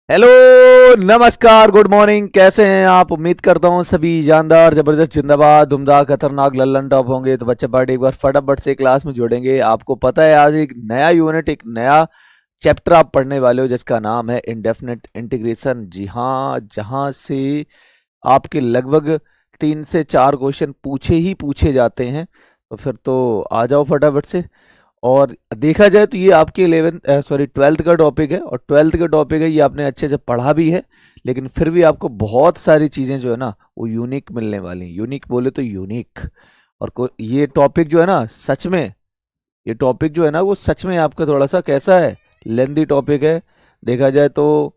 Hello. नमस्कार, good morning. कैसे हैं आप? उम्मीद करता हूँ सभी जानदार, जबरदस्त, जिंदाबाद, धुमधार, खतरनाक, लल्लन टॉप होंगे। तो बच्चे पार्टी एक बार फटाफट से क्लास में जुड़ेंगे। आपको पता है आज एक नया यूनिट, एक नया चैप्टर आप पढ़ने वाले हो जिसका नाम है इंडेफिनिट इंटीग्रेशन। जी हाँ, जहाँ से आपके लगभग 3 से 4 क्वेश्चन पूछे ही पूछे जाते हैं। तो फिर तो आ जाओ फटाफट से। और देखा जाए तो ये आपके 12th का टॉपिक है, और 12th का टॉपिक है, ये आपने अच्छे से पढ़ा भी है। लेकिन फिर भी आपको बहुत सारी चीज़ें जो है ना वो यूनिक मिलने वाली हैं। यूनिक बोले तो यूनिक। और ये टॉपिक जो है ना सच में, ये टॉपिक जो है ना वो सच में आपका थोड़ा सा कैसा है, लेंदी टॉपिक है। देखा जाए तो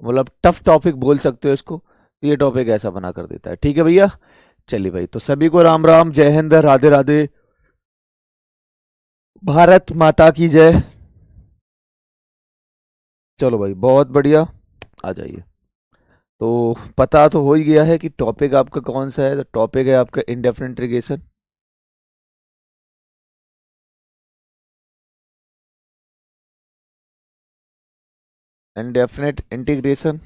मतलब टफ टॉपिक बोल सकते हो इसको। तो ये टॉपिक ऐसा बना कर देता है। ठीक है भैया, चलिए भाई। तो सभी को राम राम, जय हिंद, राधे राधे, भारत माता की जय। चलो भाई, बहुत बढ़िया। आ जाइए। तो पता तो हो ही गया है कि टॉपिक आपका कौन सा है। तो टॉपिक है आपका इंडेफिनिट इंटीग्रेशन। Indefinite integration.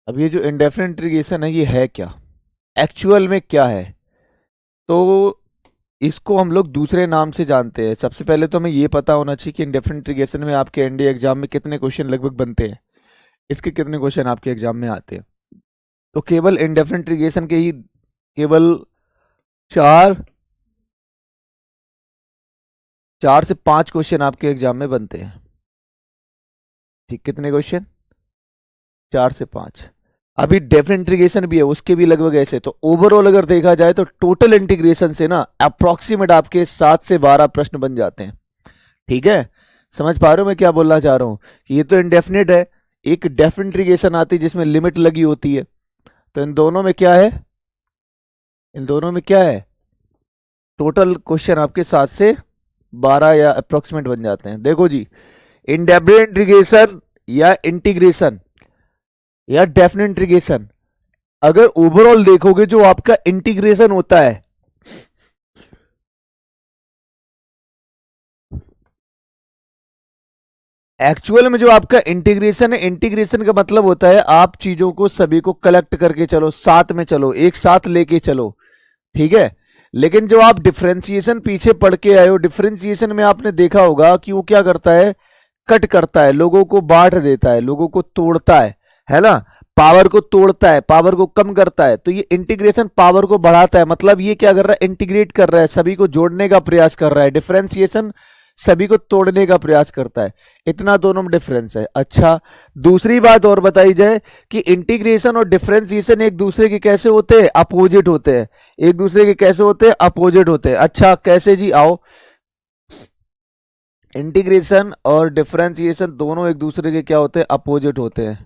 अब ये जो इंडेफिनिट इंटीग्रेशन है ये है क्या, एक्चुअल में क्या है? तो इसको हम लोग दूसरे नाम से जानते हैं। सबसे पहले तो हमें ये पता होना चाहिए कि इंडेफिनिट इंटीग्रेशन में आपके एनडीए एग्जाम में कितने क्वेश्चन लगभग बनते हैं, इसके कितने क्वेश्चन आपके एग्जाम में आते हैं। तो केवल इंडेफिनिट इंटीग्रेशन के ही केवल चार 4 से 5 क्वेश्चन आपके एग्जाम में बनते हैं। ठीक, कितने क्वेश्चन? 4 से 5। अभी डेफिनेट इंटीग्रेशन भी है, उसके भी लगभग ऐसे। तो ओवरऑल अगर देखा जाए तो टोटल इंटीग्रेशन से ना अप्रोक्सीमेट आपके 7 से 12 प्रश्न बन जाते हैं। ठीक है, समझ पा रहे हो मैं क्या बोलना चाह रहा हूं? ये तो इंडेफिनिट है, एक डेफिनेट इंटीग्रेशन आती है जिसमें लिमिट लगी होती है। तो इन दोनों में क्या है, इन दोनों में क्या है, टोटल क्वेश्चन आपके 7 से 12 या अप्रोक्सीमेट बन जाते हैं। देखो जी, इंडेफिनिट इंटीग्रेशन या इंटीग्रेशन या डेफिनेट इंटीग्रेशन, अगर ओवरऑल देखोगे जो आपका इंटीग्रेशन होता है, एक्चुअल में जो आपका इंटीग्रेशन है, इंटीग्रेशन का मतलब होता है आप चीजों को सभी को कलेक्ट करके चलो, साथ में चलो, एक साथ लेके चलो। ठीक है। लेकिन जो आप डिफरेंशिएशन पीछे पढ़ के आए हो, डिफरेंशिएशन में आपने देखा होगा कि वो क्या करता है, कट करता है, लोगों को बांट देता है, लोगों को तोड़ता है ना। पावर को तोड़ता है, पावर को कम करता है। तो ये इंटीग्रेशन पावर को बढ़ाता है, मतलब ये क्या कर रहा है, इंटीग्रेट कर रहा है, सभी को जोड़ने का प्रयास कर रहा है। डिफरेंशिएशन सभी को तोड़ने का प्रयास करता है। इतना दोनों में डिफरेंस है। अच्छा, दूसरी बात और बताई जाए कि इंटीग्रेशन और डिफरेंशिएशन एक दूसरे के कैसे होते हैं, अपोजिट होते हैं। एक दूसरे के कैसे होते हैं, अपोजिट होते हैं। अच्छा, कैसे जी? आओ। इंटीग्रेशन और डिफरेंशिएशन दोनों एक दूसरे के क्या होते हैं, अपोजिट होते हैं।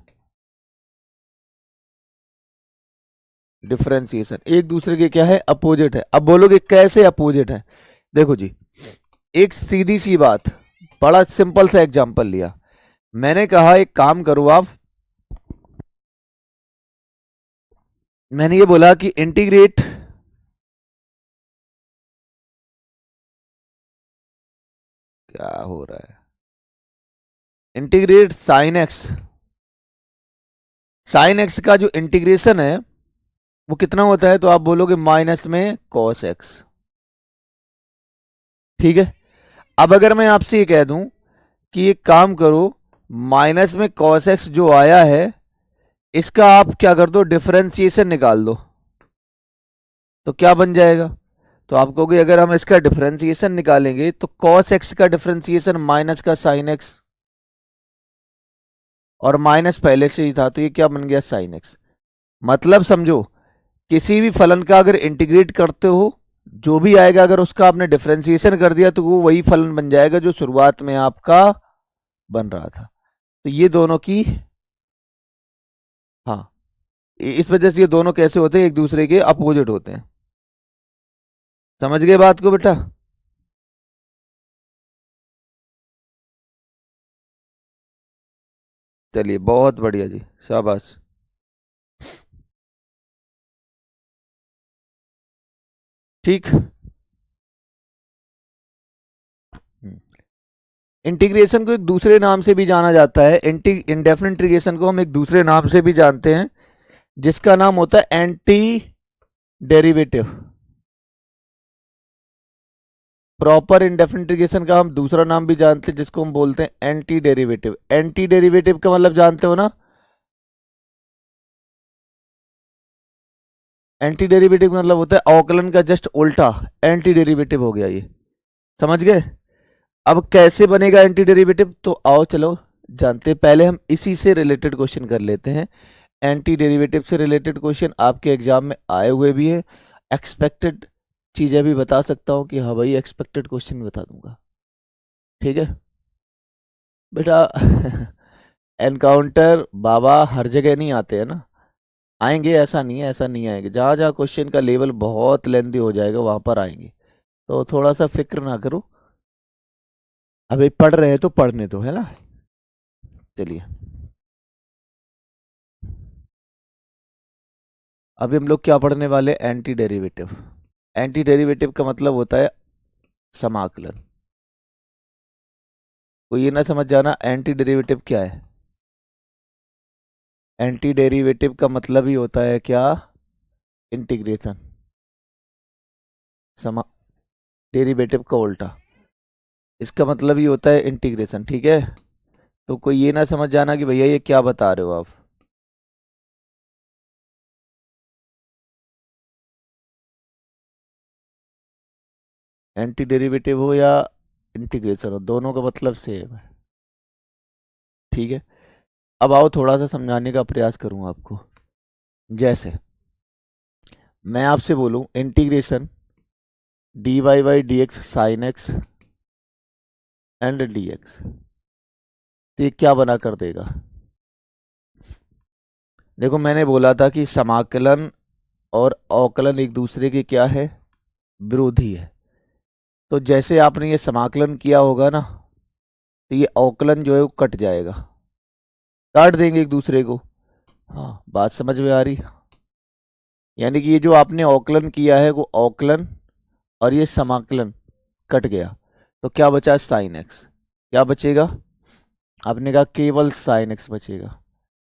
डिफरेंशिएशन एक दूसरे के क्या है, अपोजिट है। अब बोलोगे कैसे अपोजिट है? देखो जी, एक सीधी सी बात, बड़ा सिंपल सा एग्जांपल लिया। मैंने कहा एक काम करो आप, मैंने ये बोला कि इंटीग्रेट, क्या हो रहा है, integrate sine x. Sine x का जो इंटीग्रेशन है वो कितना होता है, तो आप बोलोगे माइनस में कॉस एक्स। ठीक है। अब अगर मैं आपसे ये कह दूं कि एक काम करो, माइनस में कॉस एक्स जो आया है इसका आप क्या कर दो, डिफरेंशिएशन निकाल दो। तो क्या बन जाएगा? तो आप कहोगे अगर हम इसका डिफरेंशिएशन निकालेंगे तो कॉस एक्स का डिफरेंशिएशन माइनस का साइन एक्स, और माइनस पहले से ही था तो ये क्या बन गया, साइन एक्स। मतलब समझो, किसी भी फलन का अगर इंटीग्रेट करते हो, जो भी आएगा अगर उसका आपने डिफरेंशिएशन कर दिया तो वो वही फलन बन जाएगा जो शुरुआत में आपका बन रहा था। तो ये दोनों की, हाँ, इस वजह से ये दोनों कैसे होते हैं, एक दूसरे के अपोजिट होते हैं। समझ गए बात को बेटा? चलिए, बहुत बढ़िया जी, शाबाश। ठीक। इंटीग्रेशन को एक दूसरे नाम से भी जाना जाता है, इंडेफिनिट इंटीग्रेशन को हम एक दूसरे नाम से भी जानते हैं, जिसका नाम होता है anti derivative. Proper indefinite integration का हम दूसरा नाम भी जानते हैं, जिसको हम बोलते हैं एंटी डेरिवेटिव। एंटी डेरिवेटिव का मतलब जानते हो ना? एंटी डेरिवेटिव का मतलब होता है अवकलन का जस्ट उल्टा, एंटी डेरिवेटिव हो गया ये, समझ गए? अब कैसे बनेगा एंटी डेरिवेटिव, तो आओ चलो जानते हैं। पहले हम इसी से रिलेटेड क्वेश्चन कर लेते हैं। एंटी डेरिवेटिव से रिलेटेड क्वेश्चन आपके एग्जाम में आए हुए भी हैं, एक्सपेक्टेड चीजें भी बता सकता हूं कि हाँ भाई एक्सपेक्टेड क्वेश्चन बता दूंगा, ठीक है बेटा। एनकाउंटर बाबा हर जगह नहीं आते हैं ना, आएंगे ऐसा नहीं है, ऐसा नहीं आएंगे, जहां जहां क्वेश्चन का लेवल बहुत लेंदी हो जाएगा वहां पर आएंगे, तो थोड़ा सा फिक्र ना करो। अभी पढ़ रहे हैं तो पढ़ने दो, है ना। चलिए अभी हम लोग क्या पढ़ने वाले, एंटी डेरिवेटिव। एंटी डेरिवेटिव का मतलब होता है समाकलन। को ये ना समझ जाना एंटी डेरिवेटिव क्या है। एंटी डेरिवेटिव का मतलब ही होता है क्या, इंटीग्रेशन। समा डेरिवेटिव का उल्टा, इसका मतलब ही होता है इंटीग्रेशन, ठीक है। तो कोई ये ना समझ जाना कि भैया ये क्या बता रहे हो आप। एंटी डेरिवेटिव हो या इंटीग्रेशन हो, दोनों का मतलब सेम है, ठीक है। अब आओ थोड़ा सा समझाने का प्रयास करूं आपको। जैसे मैं आपसे बोलूं integration d Y by D x sine x and d x, तो ये क्या बना कर देगा। देखो मैंने बोला था कि समाकलन और अवकलन एक दूसरे के क्या है, विरोधी है। तो जैसे आपने ये समाकलन किया होगा ना, तो ये अवकलन जो है वो कट जाएगा, काट देंगे एक दूसरे को। हाँ बात समझ में आ रही, यानी कि ये जो आपने अवकलन किया है वो अवकलन और ये समाकलन कट गया, तो क्या बचा, साइन एक्स। क्या बचेगा, आपने कहा केवल साइन एक्स बचेगा।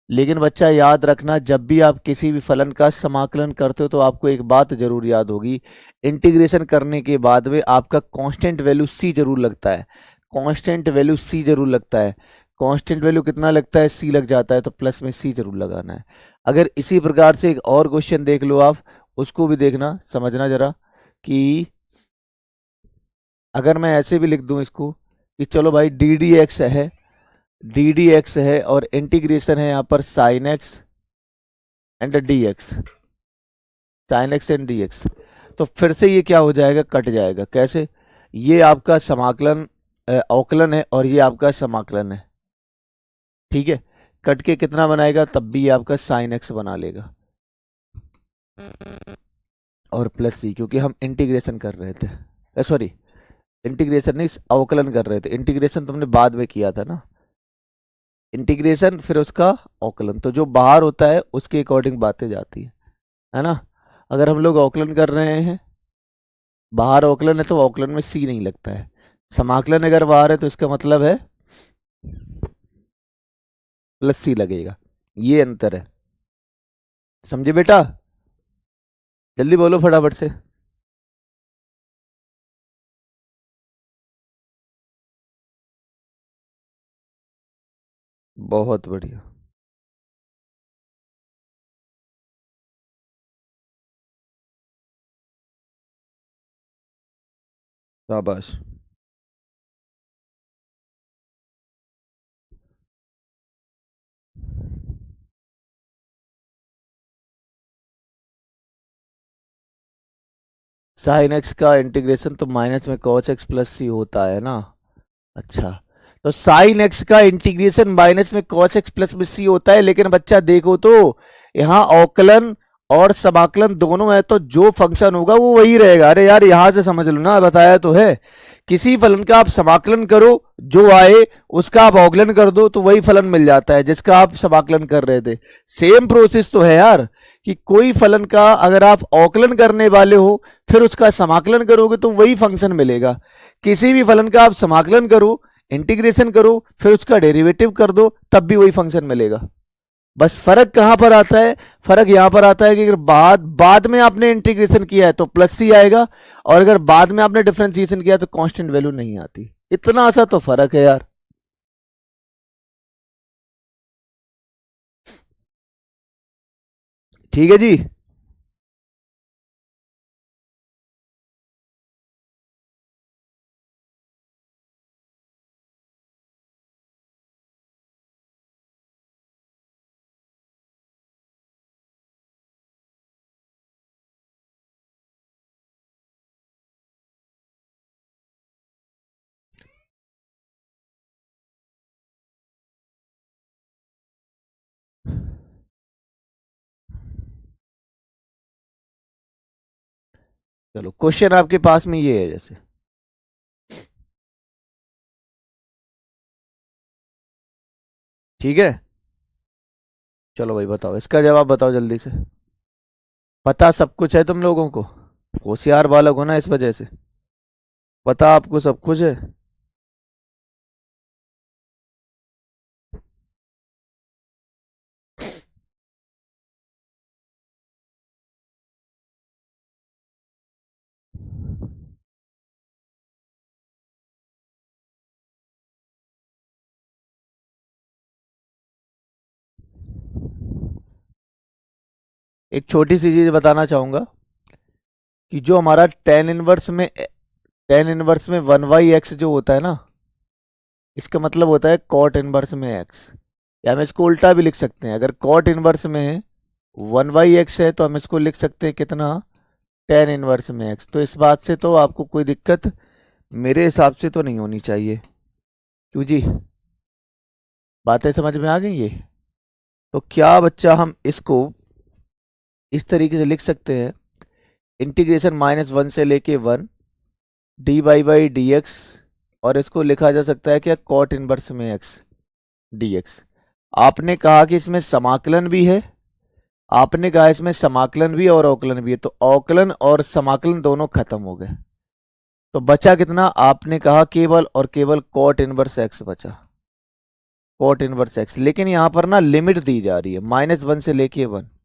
लेकिन बच्चा याद रखना, जब भी आप किसी भी फलन का समाकलन करते हो तो आपको एक बात जरूर याद होगी, इंटीग्रेशन करने के बाद में आपका कांस्टेंट वैल्यू सी जरूर लगता है। कांस्टेंट वैल्यू सी जरूर लगता है। कांस्टेंट वैल्यू कितना लगता है, सी लग जाता है, तो प्लस में सी जरूर लगाना है। अगर इसी प्रकार से एक और क्वेश्चन देख लो आप, उसको भी देखना, समझना जरा कि अगर मैं ऐसे भी लिख दूं इसको कि चलो भाई डी डी एक्स है, डी डी एक्स है और इंटीग्रेशन है यहाँ पर sign x and d x, sine x and d x, तो फिर से ये क्या हो जाएगा, कट जाएगा। कैसे, ये आपका समाकलन अवकलन है और ये आपका समाकलन है, ठीक है। कट के कितना बनाएगा, तब भी ये आपका साइन एक्स बना लेगा और प्लस सी, क्योंकि हम इंटीग्रेशन कर रहे थे, सॉरी इंटीग्रेशन नहीं अवकलन कर रहे थे, इंटीग्रेशन तुमने बाद में किया था ना, इंटीग्रेशन फिर उसका अवकलन, तो जो बाहर होता है उसके अकॉर्डिंग बातें जाती है ना। अगर हम लोग अवकलन कर रहे हैं, बाहर अवकलन है तो अवकलन में सी नहीं लगता है, समाकलन अगर बाहर है तो इसका मतलब है प्लस सी लगेगा, ये अंतर है, समझे बेटा। जल्दी बोलो फटाफट से। बहुत बढ़िया, शाबाश। साइन एक्स का इंटीग्रेशन तो माइनस में कॉस एक्स प्लस सी होता है ना। अच्छा, तो साइन एक्स का इंटीग्रेशन माइनस में कॉस एक्स प्लस में सी होता है, लेकिन बच्चा देखो तो यहाँ अवकलन और समाकलन दोनों है, तो जो फंक्शन होगा वो वही रहेगा। अरे यार यहां से समझ लो ना, बताया तो है, किसी फलन का आप समाकलन करो, जो आए उसका आप अवकलन कर दो, तो वही फलन मिल जाता है जिसका आप समाकलन कर रहे थे। सेम प्रोसेस तो है यार, कि कोई फलन का अगर आप अवकलन करने वाले हो फिर उसका समाकलन करोगे तो वही फंक्शन मिलेगा। किसी भी फलन का आप समाकलन करो, इंटीग्रेशन करो, फिर उसका डेरिवेटिव कर दो, तब भी वही फंक्शन मिलेगा। बस फर्क कहां पर आता है? फर्क यहां पर आता है कि अगर बाद बाद में आपने इंटीग्रेशन किया है तो प्लस सी आएगा, और अगर बाद में आपने डिफरेंशिएशन किया तो कांस्टेंट वैल्यू नहीं आती। इतना सा तो फर्क है यार। ठीक है जी। चलो क्वेश्चन आपके पास में ये है जैसे, ठीक है। चलो भाई बताओ, इसका जवाब बताओ जल्दी से। पता सब कुछ है तुम लोगों को, होशियार बालक हो ना इस वजह से, पता आपको सब कुछ है। एक छोटी सी चीज बताना चाहूंगा कि जो हमारा टेन इनवर्स में 1/x जो होता है ना, इसका मतलब होता है कॉट इनवर्स में एक्स। या हम इसको उल्टा भी लिख सकते हैं, अगर कॉट इनवर्स में 1/x है तो हम इसको लिख सकते हैं कितना, टेन इनवर्स में एक्स। तो इस बात से तो आपको कोई दिक्कत मेरे हिसाब से तो नहीं होनी चाहिए। क्यों जी, बातें समझ में आ गई ये? तो क्या बच्चा हम इसको इस तरीके से लिख सकते हैं, इंटीग्रेशन -1 से लेके 1 dy/dx, और इसको लिखा जा सकता है क्या, कॉट इनवर्स में एक्स dx। आपने कहा कि इसमें समाकलन भी है, आपने कहा इसमें समाकलन भी और अवकलन भी है, तो अवकलन और समाकलन दोनों खत्म हो गए। तो बचा कितना, आपने कहा केवल और केवल कॉट इनवर्स एक्स बचा, कॉट इनवर्स एक्स। लेकिन यहां पर ना लिमिट दी जा रही है -1 से लेके 1।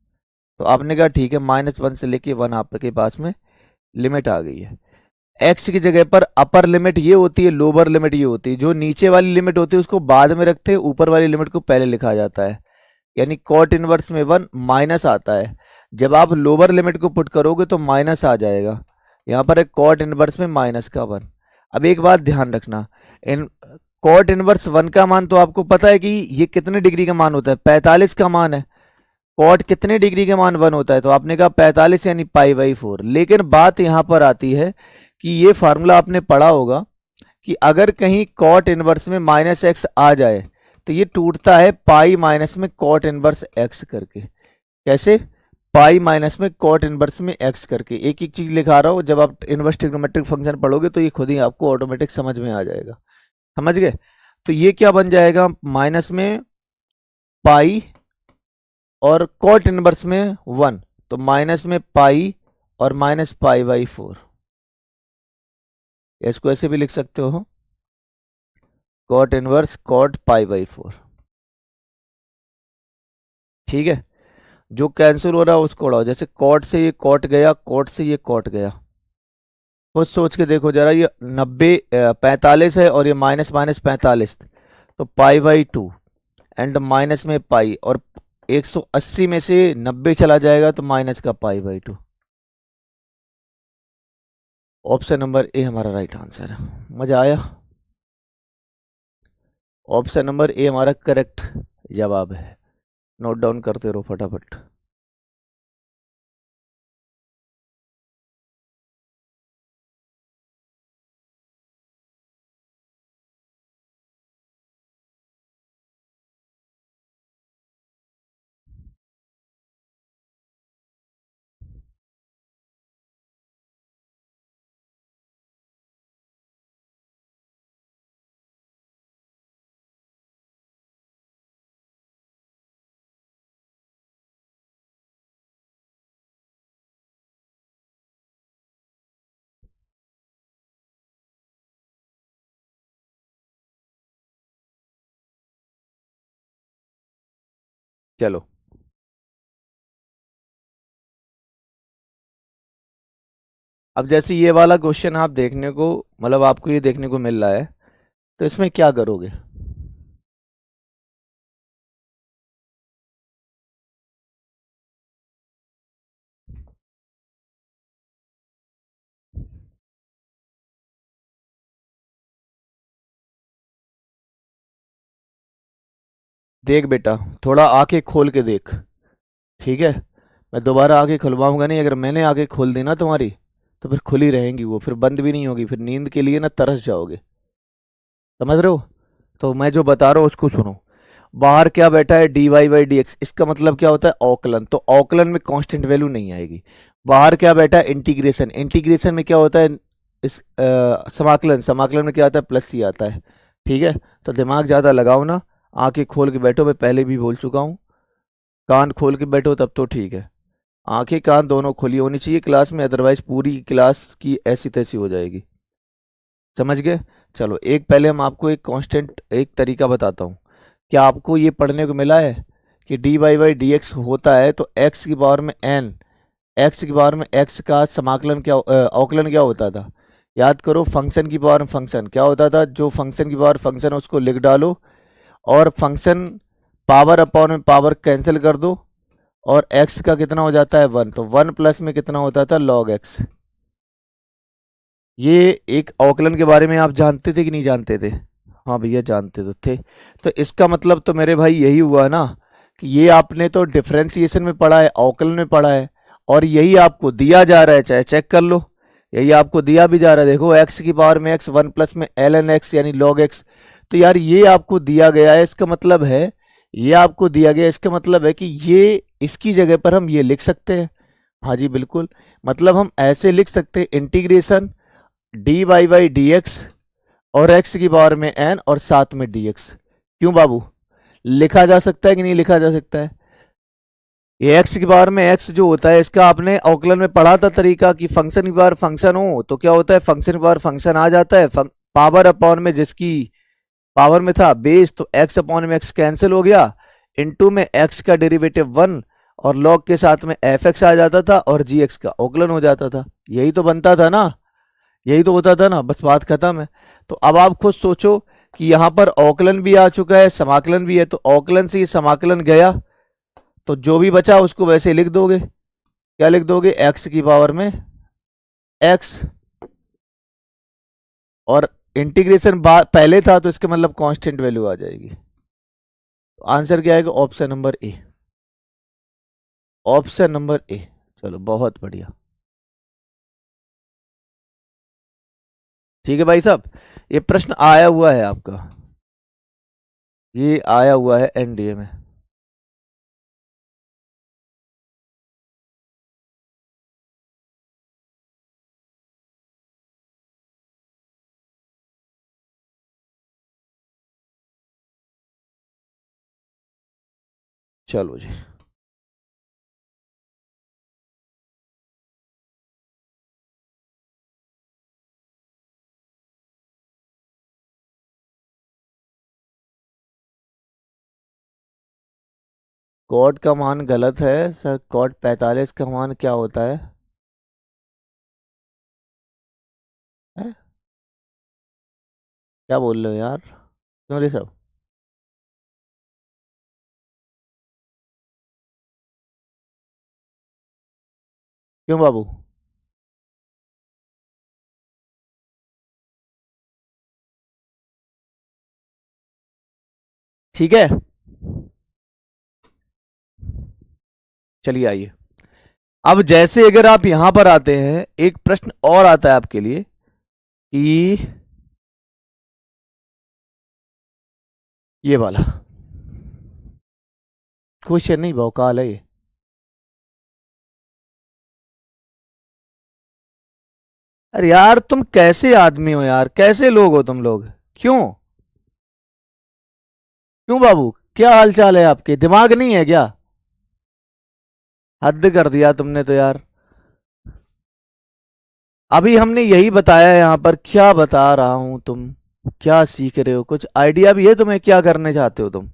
तो आपने कहा ठीक है, -1 से लेके 1 आपके पास में लिमिट आ गई है। एक्स की जगह पर अपर लिमिट ये होती है, लोअर लिमिट ये होती है। जो नीचे वाली लिमिट होती है उसको बाद में रखते हैं, ऊपर वाली लिमिट को पहले लिखा जाता है। यानी कॉट इनवर्स में 1 माइनस आता है, जब आप लोअर लिमिट को पुट करोगे तो माइनस आ जाएगा। यहां पर एक कॉट इनवर्स में -1। अब एक बात ध्यान रखना, इन कॉट इनवर्स 1 का मान तो आपको पता है कि ये कितने डिग्री का मान होता है, 45 का मान है। कॉट कितने डिग्री के मान 1 होता है, तो आपने कहा 45 यानी π/4। लेकिन बात यहां पर आती है कि ये फार्मूला आपने पढ़ा होगा कि अगर कहीं कॉट इनवर्स में -x आ जाए तो ये टूटता है पाई माइनस में कॉट इनवर्स x करके। कैसे? पाई माइनस में कॉट इनवर्स में x करके। एक एक चीज लिखा रहा हूं, जब आप इनवर्स ट्रिग्नोमेट्रिक फंक्शन पढ़ोगे तो ये खुद ही आपको ऑटोमेटिक समझ में आ जाएगा। समझ गए? तो ये क्या बन जाएगा, माइनस में पाई और कॉट इनवर्स में 1, तो माइनस में पाई और -π/4। इसको ऐसे भी लिख सकते हो, कॉट इनवर्स कॉट π/4। ठीक है, जो कैंसिल हो रहा है उसको उड़ाओ। जैसे कॉट से ये कॉट गया, कॉट से ये कॉट गया। खुद सोच के देखो जरा, ये 45 है और ये माइनस माइनस 45, तो π/2 एंड माइनस में पाई, और 180 में से 90 चला जाएगा तो माइनस का π/2। ऑप्शन नंबर ए हमारा राइट आंसर है। मजा आया? ऑप्शन नंबर ए हमारा करेक्ट जवाब है। नोट डाउन करते रहो फटाफट। चलो, अब जैसे ये वाला क्वेश्चन आप देखने को, मतलब आपको ये देखने को मिल रहा है, तो इसमें क्या करोगे? देख बेटा, थोड़ा आंखें खोल के देख, ठीक है? मैं दोबारा आंखें खुलवाऊंगा नहीं, अगर मैंने आंखें खोल दी ना तुम्हारी, तो फिर खुली रहेंगी वो, फिर बंद भी नहीं होगी, फिर नींद के लिए ना तरस जाओगे। समझ रहे हो? तो मैं जो बता रहा हूँ उसको सुनो। बाहर क्या बैठा है, d Y by D x, इसका मतलब क्या होता है, औकलन। तो औकलन में कांस्टेंट वैल्यू नहीं आएगी। बाहर क्या बैठा है, इंटीग्रेशन, इंटीग्रेशन में क्या होता है, इस समाकलन, समाकलन में क्या आता है, प्लस सी आता है। ठीक है? तो दिमाग ज़्यादा लगाओ ना, आंखें खोल के बैठो, मैं पहले भी बोल चुका हूँ। कान खोल के बैठो तब तो ठीक है, आंखें कान दोनों खुली होनी चाहिए क्लास में, अदरवाइज पूरी क्लास की ऐसी तैसी हो जाएगी। समझ गए? चलो, एक पहले हम आपको एक कांस्टेंट, एक तरीका बताता हूँ। क्या आपको ये पढ़ने को मिला है कि d Y by D x होता है तो एक्स की पावर में एन, एक्स की पावर में एक्स का समाकलन क्या, अवकलन क्या होता था? याद करो, फंक्शन की पावर में फंक्शन क्या होता था, जो फंक्शन की पावर फंक्शन है उसको लिख डालो, और फंक्शन पावर अपॉन में पावर कैंसिल कर दो, और एक्स का कितना हो जाता है, वन, तो वन प्लस में कितना होता था, लॉग एक्स। ये एक अवकलन के बारे में आप जानते थे कि नहीं जानते थे? हाँ भैया, जानते तो थे। तो इसका मतलब तो मेरे भाई यही हुआ ना, कि ये आपने तो डिफरेंशिएशन में पढ़ा है, अवकलन में पढ़ा है, और यही आपको दिया जा रहा है, चाहे चेक कर लो, यही आपको दिया भी जा रहा है। देखो, एक्स की पावर में एक्स, वन प्लस में एल एन एक्स यानी लॉग एक्स। तो यार ये आपको दिया गया है, इसका मतलब है, ये आपको दिया गया है, इसका मतलब है कि ये, इसकी जगह पर हम ये लिख सकते हैं। हाँ जी बिल्कुल, मतलब हम ऐसे लिख सकते हैं, integration d Y by D x, और एक्स की पावर में एन, और साथ में डी एक्स। क्यों बाबू, लिखा जा सकता है कि नहीं लिखा जा सकता है? ये एक्स की पावर में एक्स जो होता है, इसका आपने अवकलन में पढ़ा था तरीका, कि फंक्शन की पावर फंक्शन हो तो क्या होता है, फंक्शन की पावर फंक्शन आ जाता है, पावर अपॉन में जिसकी पावर में था बेस, तो एक्स अपॉन में एक्स कैंसिल हो गया, इनटू में एक्स का डेरिवेटिव वन, और लॉग के साथ में एफ एक्स आ जाता था, और जी एक्स का अवकलन हो जाता था। यही तो बनता था ना, यही तो होता था ना, बस बात खत्म है। तो अब आप खुद सोचो कि यहां पर अवकलन भी आ चुका है, समाकलन भी है, तो अवकलन से ये समाकलन गया, तो जो भी बचा उसको वैसे लिख दोगे। क्या लिख दोगे, एक्स की पावर में एक्स, और इंटीग्रेशन पहले था तो इसका मतलब कांस्टेंट वैल्यू आ जाएगी। तो आंसर क्या आएगा, option number a, option number ए। चलो बहुत बढ़िया, ठीक है भाई साहब, ये प्रश्न आया हुआ है आपका, ये आया हुआ है एनडीए में। चलो जी, कॉट का मान गलत है सर, कॉट 45 का मान क्या होता है? हैं? क्या बोल रहे हो यार, क्यों रे सब? क्यों बाबू? ठीक है, चलिए आइए। अब जैसे अगर आप यहां पर आते हैं, एक प्रश्न और आता है आपके लिए, कि ये वाला क्वेश्चन नहीं, भौकाल है ये। अरे यार, तुम कैसे आदमी हो यार, कैसे लोग हो तुम लोग? क्यों? क्यों बाबू, क्या हाल चाल है आपके, दिमाग नहीं है क्या? हद कर दिया तुमने तो यार। अभी हमने यही बताया यहां पर, क्या बता रहा हूं, तुम क्या सीख रहे हो, कुछ आइडिया भी है तुम्हें क्या करने चाहते हो तुम?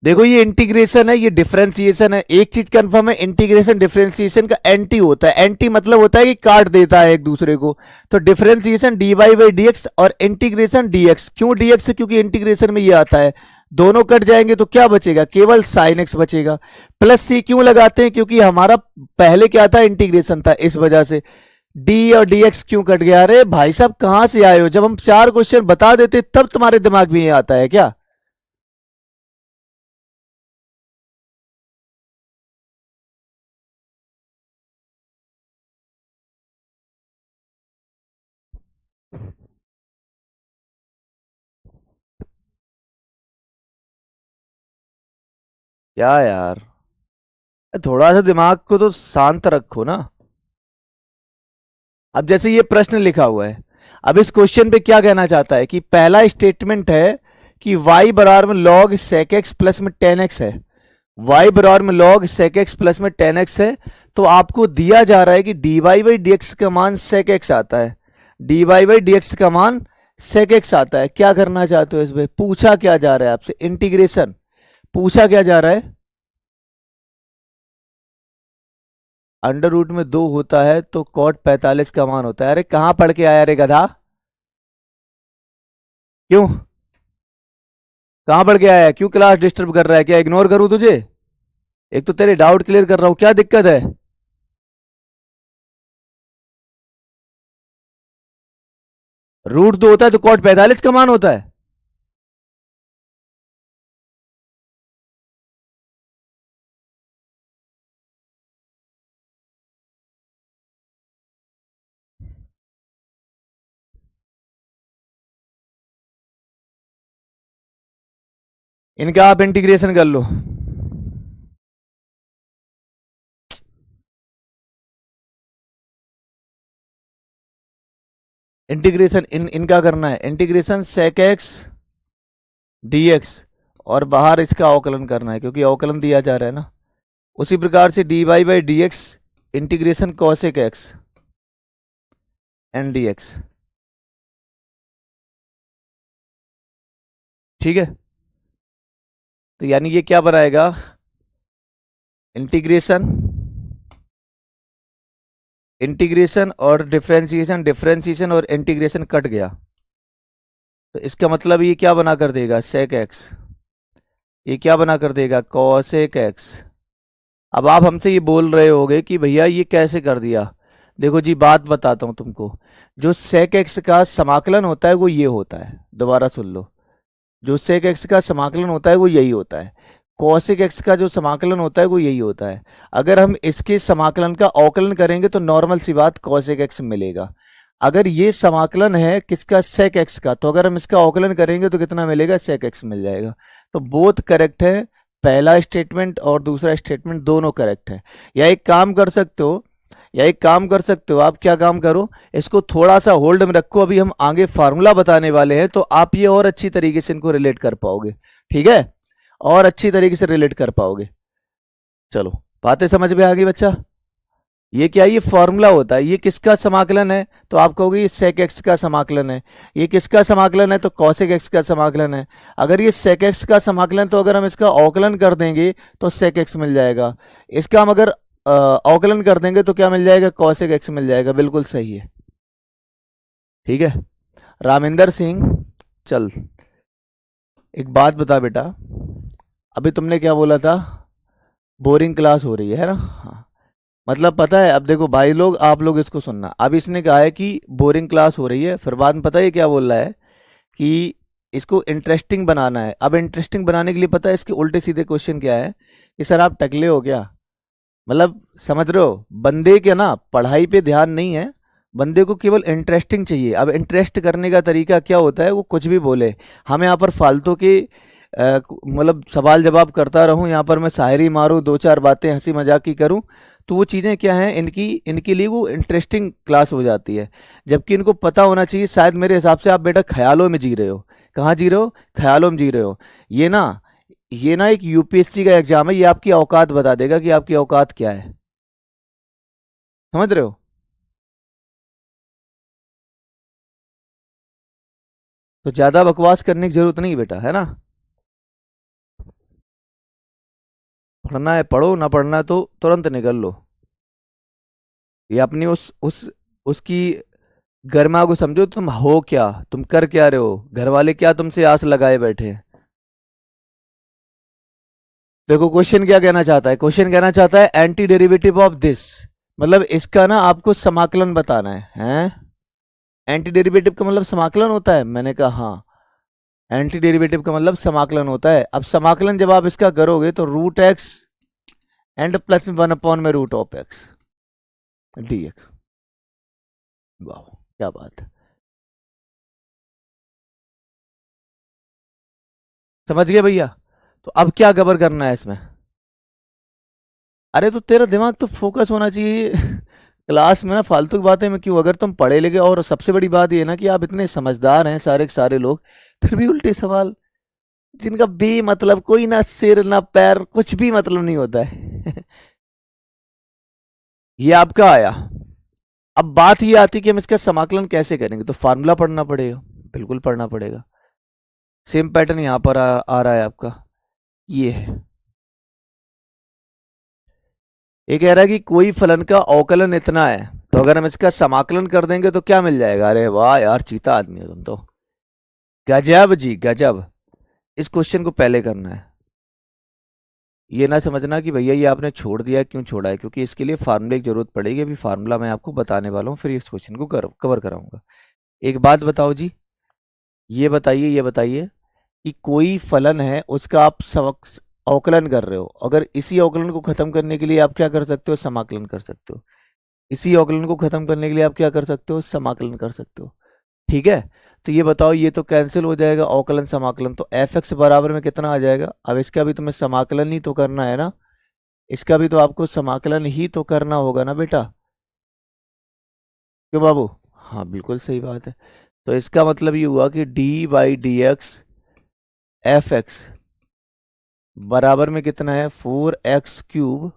देखो ये इंटीग्रेशन है, ये डिफरेंशिएशन है। एक चीज कंफर्म है, इंटीग्रेशन डिफरेंशिएशन का एंटी होता है। एंटी मतलब होता है कि काट देता है एक दूसरे को। तो differentiation d Y by D x और इंटीग्रेशन डीएक्स। क्यों डीएक्स? क्योंकि इंटीग्रेशन में ये आता है। दोनों कट जाएंगे तो क्या बचेगा? केवल साइन एक्स बचेगा। प्लस सी क्यों लगाते हैं? क्योंकि हमारा पहले क्या था? इंटीग्रेशन था, इस वजह से। डी और डीएक्स क्यों कट गया? अरे भाई साहब कहां से आए हो? जब हम चार क्वेश्चन बता देते तब तुम्हारे दिमाग में ये आता है क्या? क्या यार, थोड़ा सा दिमाग को तो शांत रखो ना। अब जैसे ये प्रश्न लिखा हुआ है, अब इस क्वेश्चन पे क्या कहना चाहता है कि पहला स्टेटमेंट है कि y बराबर में log sec x प्लस में टेन एक्स है। y बराबर में log sec x प्लस में टेन एक्स है। तो आपको दिया जा रहा है कि dy बाई डी एक्स का मान sec x आता है। dy बाई डी एक्स का मान sec x आता है। क्या करना चाहते हो इसमें? पूछा क्या जा रहा है आपसे? इंटीग्रेशन। पूछा क्या जा रहा है? अंडर रूट में दो होता है तो कॉट 45 का मान होता है। अरे कहां पढ़ के आया रे गधा? क्यों? कहां पढ़ के आया? क्यों क्लास डिस्टर्ब कर रहा है? क्या इग्नोर करूं तुझे? एक तो तेरे डाउट क्लियर कर रहा हूं, क्या दिक्कत है? रूट दो होता है तो कॉट 45 का मान होता है। इनका आप इंटीग्रेशन कर लो। इंटीग्रेशन इनका करना है, इंटीग्रेशन सेक एक्स डीएक्स, और बाहर इसका अवकलन करना है क्योंकि अवकलन दिया जा रहा है ना। उसी प्रकार से d Y by D x integration cosec x n d x. ठीक है, तो यानी ये क्या बनाएगा? इंटीग्रेशन, इंटीग्रेशन और डिफरेंशिएशन, डिफरेंशिएशन और इंटीग्रेशन कट गया। तो इसका मतलब ये क्या बना कर देगा? Sec x. ये क्या बना कर देगा? Cosec x. अब आप हमसे ये बोल रहे होगे कि भैया ये कैसे कर दिया? देखो जी, बात बताता हूं तुमको। जो सेक एक्स का समाकलन होता है वो ये होता है, दोबारा सुन लो। जो सेक एक्स का समाकलन होता है वो यही होता है। कॉसेक एक्स का जो समाकलन होता है वो यही होता है। अगर हम इसके समाकलन का अवकलन करेंगे तो नॉर्मल सी बात कॉसेक एक्स मिलेगा। अगर ये समाकलन है किसका? सेक एक्स का, तो अगर हम इसका अवकलन करेंगे तो कितना मिलेगा? सेक एक्स मिल जाएगा। तो बोथ करेक्ट है। पहला स्टेटमेंट और दूसरा स्टेटमेंट दोनों करेक्ट है। या एक काम कर सकते हो, या एक काम कर सकते हो, आप क्या काम करो, इसको थोड़ा सा होल्ड में रखो। अभी हम आगे फार्मूला बताने वाले हैं तो आप ये और अच्छी तरीके से इनको रिलेट कर पाओगे। ठीक है, और अच्छी तरीके से रिलेट कर पाओगे। चलो, बातें समझ में आ गई बच्चा? ये क्या? ये फॉर्मूला होता है। ये किसका समाकलन है? तो आप कहोगे ये सेक एक्स का समाकलन है। ये किसका समाकलन है? तो कॉसेक एक्स का समाकलन है। अगर ये सेक एक्स का समाकलन, तो अगर हम इसका अवकलन कर देंगे तो सेक एक्स मिल जाएगा। इसका हम अगर अवकलन कर देंगे तो क्या मिल जाएगा? कॉसेक एक्स मिल जाएगा। बिल्कुल सही है। ठीक है रामिंदर सिंह, चल एक बात बता बेटा। अभी तुमने क्या बोला था? बोरिंग क्लास हो रही है ना? हाँ, मतलब पता है, अब देखो भाई लोग, आप लोग इसको सुनना। अब इसने कहा है कि बोरिंग क्लास हो रही है, फिर बाद में पता है क्या बोल रहा है कि इसको इंटरेस्टिंग बनाना है। अब इंटरेस्टिंग बनाने के लिए पता है इसके उल्टे सीधे क्वेश्चन क्या है कि सर आप टकले हो क्या? मतलब समझ रहे हो, बंदे के ना पढ़ाई पे ध्यान नहीं है, बंदे को केवल इंटरेस्टिंग चाहिए। अब इंटरेस्ट करने का तरीका क्या होता है? वो कुछ भी बोले, हम यहाँ पर फालतू के मतलब सवाल जवाब करता रहूं, यहाँ पर मैं शायरी मारूं, दो चार बातें हंसी मजाक की करूं, तो वो चीज़ें क्या हैं, इनकी इनके लिए वो इंटरेस्टिंग क्लास हो जाती है। जबकि इनको पता होना चाहिए, शायद मेरे हिसाब से आप बेटा ख्यालों में जी रहे हो। कहाँ जी रहे हो? ख्यालों में जी रहे हो। ये ना, ये ना एक यूपीएससी का एग्जाम है, ये आपकी औकात बता देगा कि आपकी औकात क्या है। समझ रहे हो? तो ज्यादा बकवास करने की जरूरत नहीं बेटा, है ना? पढ़ना है पढ़ो, ना पढ़ना है तो तुरंत निकल लो। ये अपनी उस उसकी गरिमा को समझो, तुम हो क्या, तुम कर क्या रहे हो, घर वाले क्या तुमसे आस लगाए बैठे हैं। देखो क्वेश्चन क्या कहना चाहता है, क्वेश्चन कहना चाहता है एंटी डेरिवेटिव ऑफ दिस, मतलब इसका ना आपको समाकलन बताना है, हैं? एंटी डेरिवेटिव का मतलब समाकलन होता है, मैंने कहा हाँ, एंटी डेरिवेटिव का मतलब समाकलन होता है। अब समाकलन जब आप इसका करोगे तो रूट एक्स एंड प्लस में 1 अपॉन में root of x d x. वाह, क्या बात है, समझ गए भैया? तो अब क्या कवर करना है इसमें? अरे तो तेरा दिमाग तो फोकस होना चाहिए क्लास में ना फालतू की बातें में क्यों? अगर तुम पढ़े लिखे, और सबसे बड़ी बात ये ना कि आप इतने समझदार हैं सारे के सारे लोग, फिर भी उल्टे सवाल जिनका बे मतलब, कोई ना सिर ना पैर, कुछ भी मतलब नहीं होता है ये आपका आया। अब बात ये आती कि हम इसका समाकलन कैसे करेंगे, तो फार्मूला पढ़ना पड़ेगा, बिल्कुल पढ़ना पड़ेगा। सेम पैटर्न यहां पर आ रहा है आपका, ये है। ये कह रहा है कि कोई फलन का अवकलन इतना है, तो अगर हम इसका समाकलन कर देंगे तो क्या मिल जाएगा? अरे वाह यार, चीता आदमी हो तुम तो, गजब जी गजब। इस क्वेश्चन को पहले करना है। ये ना समझना कि भैया ये आपने छोड़ दिया, क्यों छोड़ा है, क्योंकि इसके लिए फार्मूले की जरूरत पड़ेगी। अभी फार्मूला मैं आपको बताने वाला हूँ, फिर इस क्वेश्चन को कवर कराऊंगा। एक बात बताओ जी, ये बताइए कि कोई फलन है, उसका आप अवकलन कर रहे हो, अगर इसी अवकलन को खत्म करने के लिए आप क्या कर सकते हो? समाकलन कर सकते हो। इसी अवकलन को खत्म करने के लिए आप क्या कर सकते हो? समाकलन कर सकते हो। ठीक है, तो ये बताओ, ये तो कैंसिल हो जाएगा अवकलन समाकलन, तो एफ एक्स बराबर में कितना आ जाएगा? अब इसका भी तुम्हें समाकलन ही तो करना है ना, इसका भी तो आपको समाकलन ही तो करना होगा ना बेटा, क्यों बाबू? हाँ बिल्कुल सही बात है। तो इसका मतलब ये हुआ कि d y d x f x बराबर में कितना है? 4x³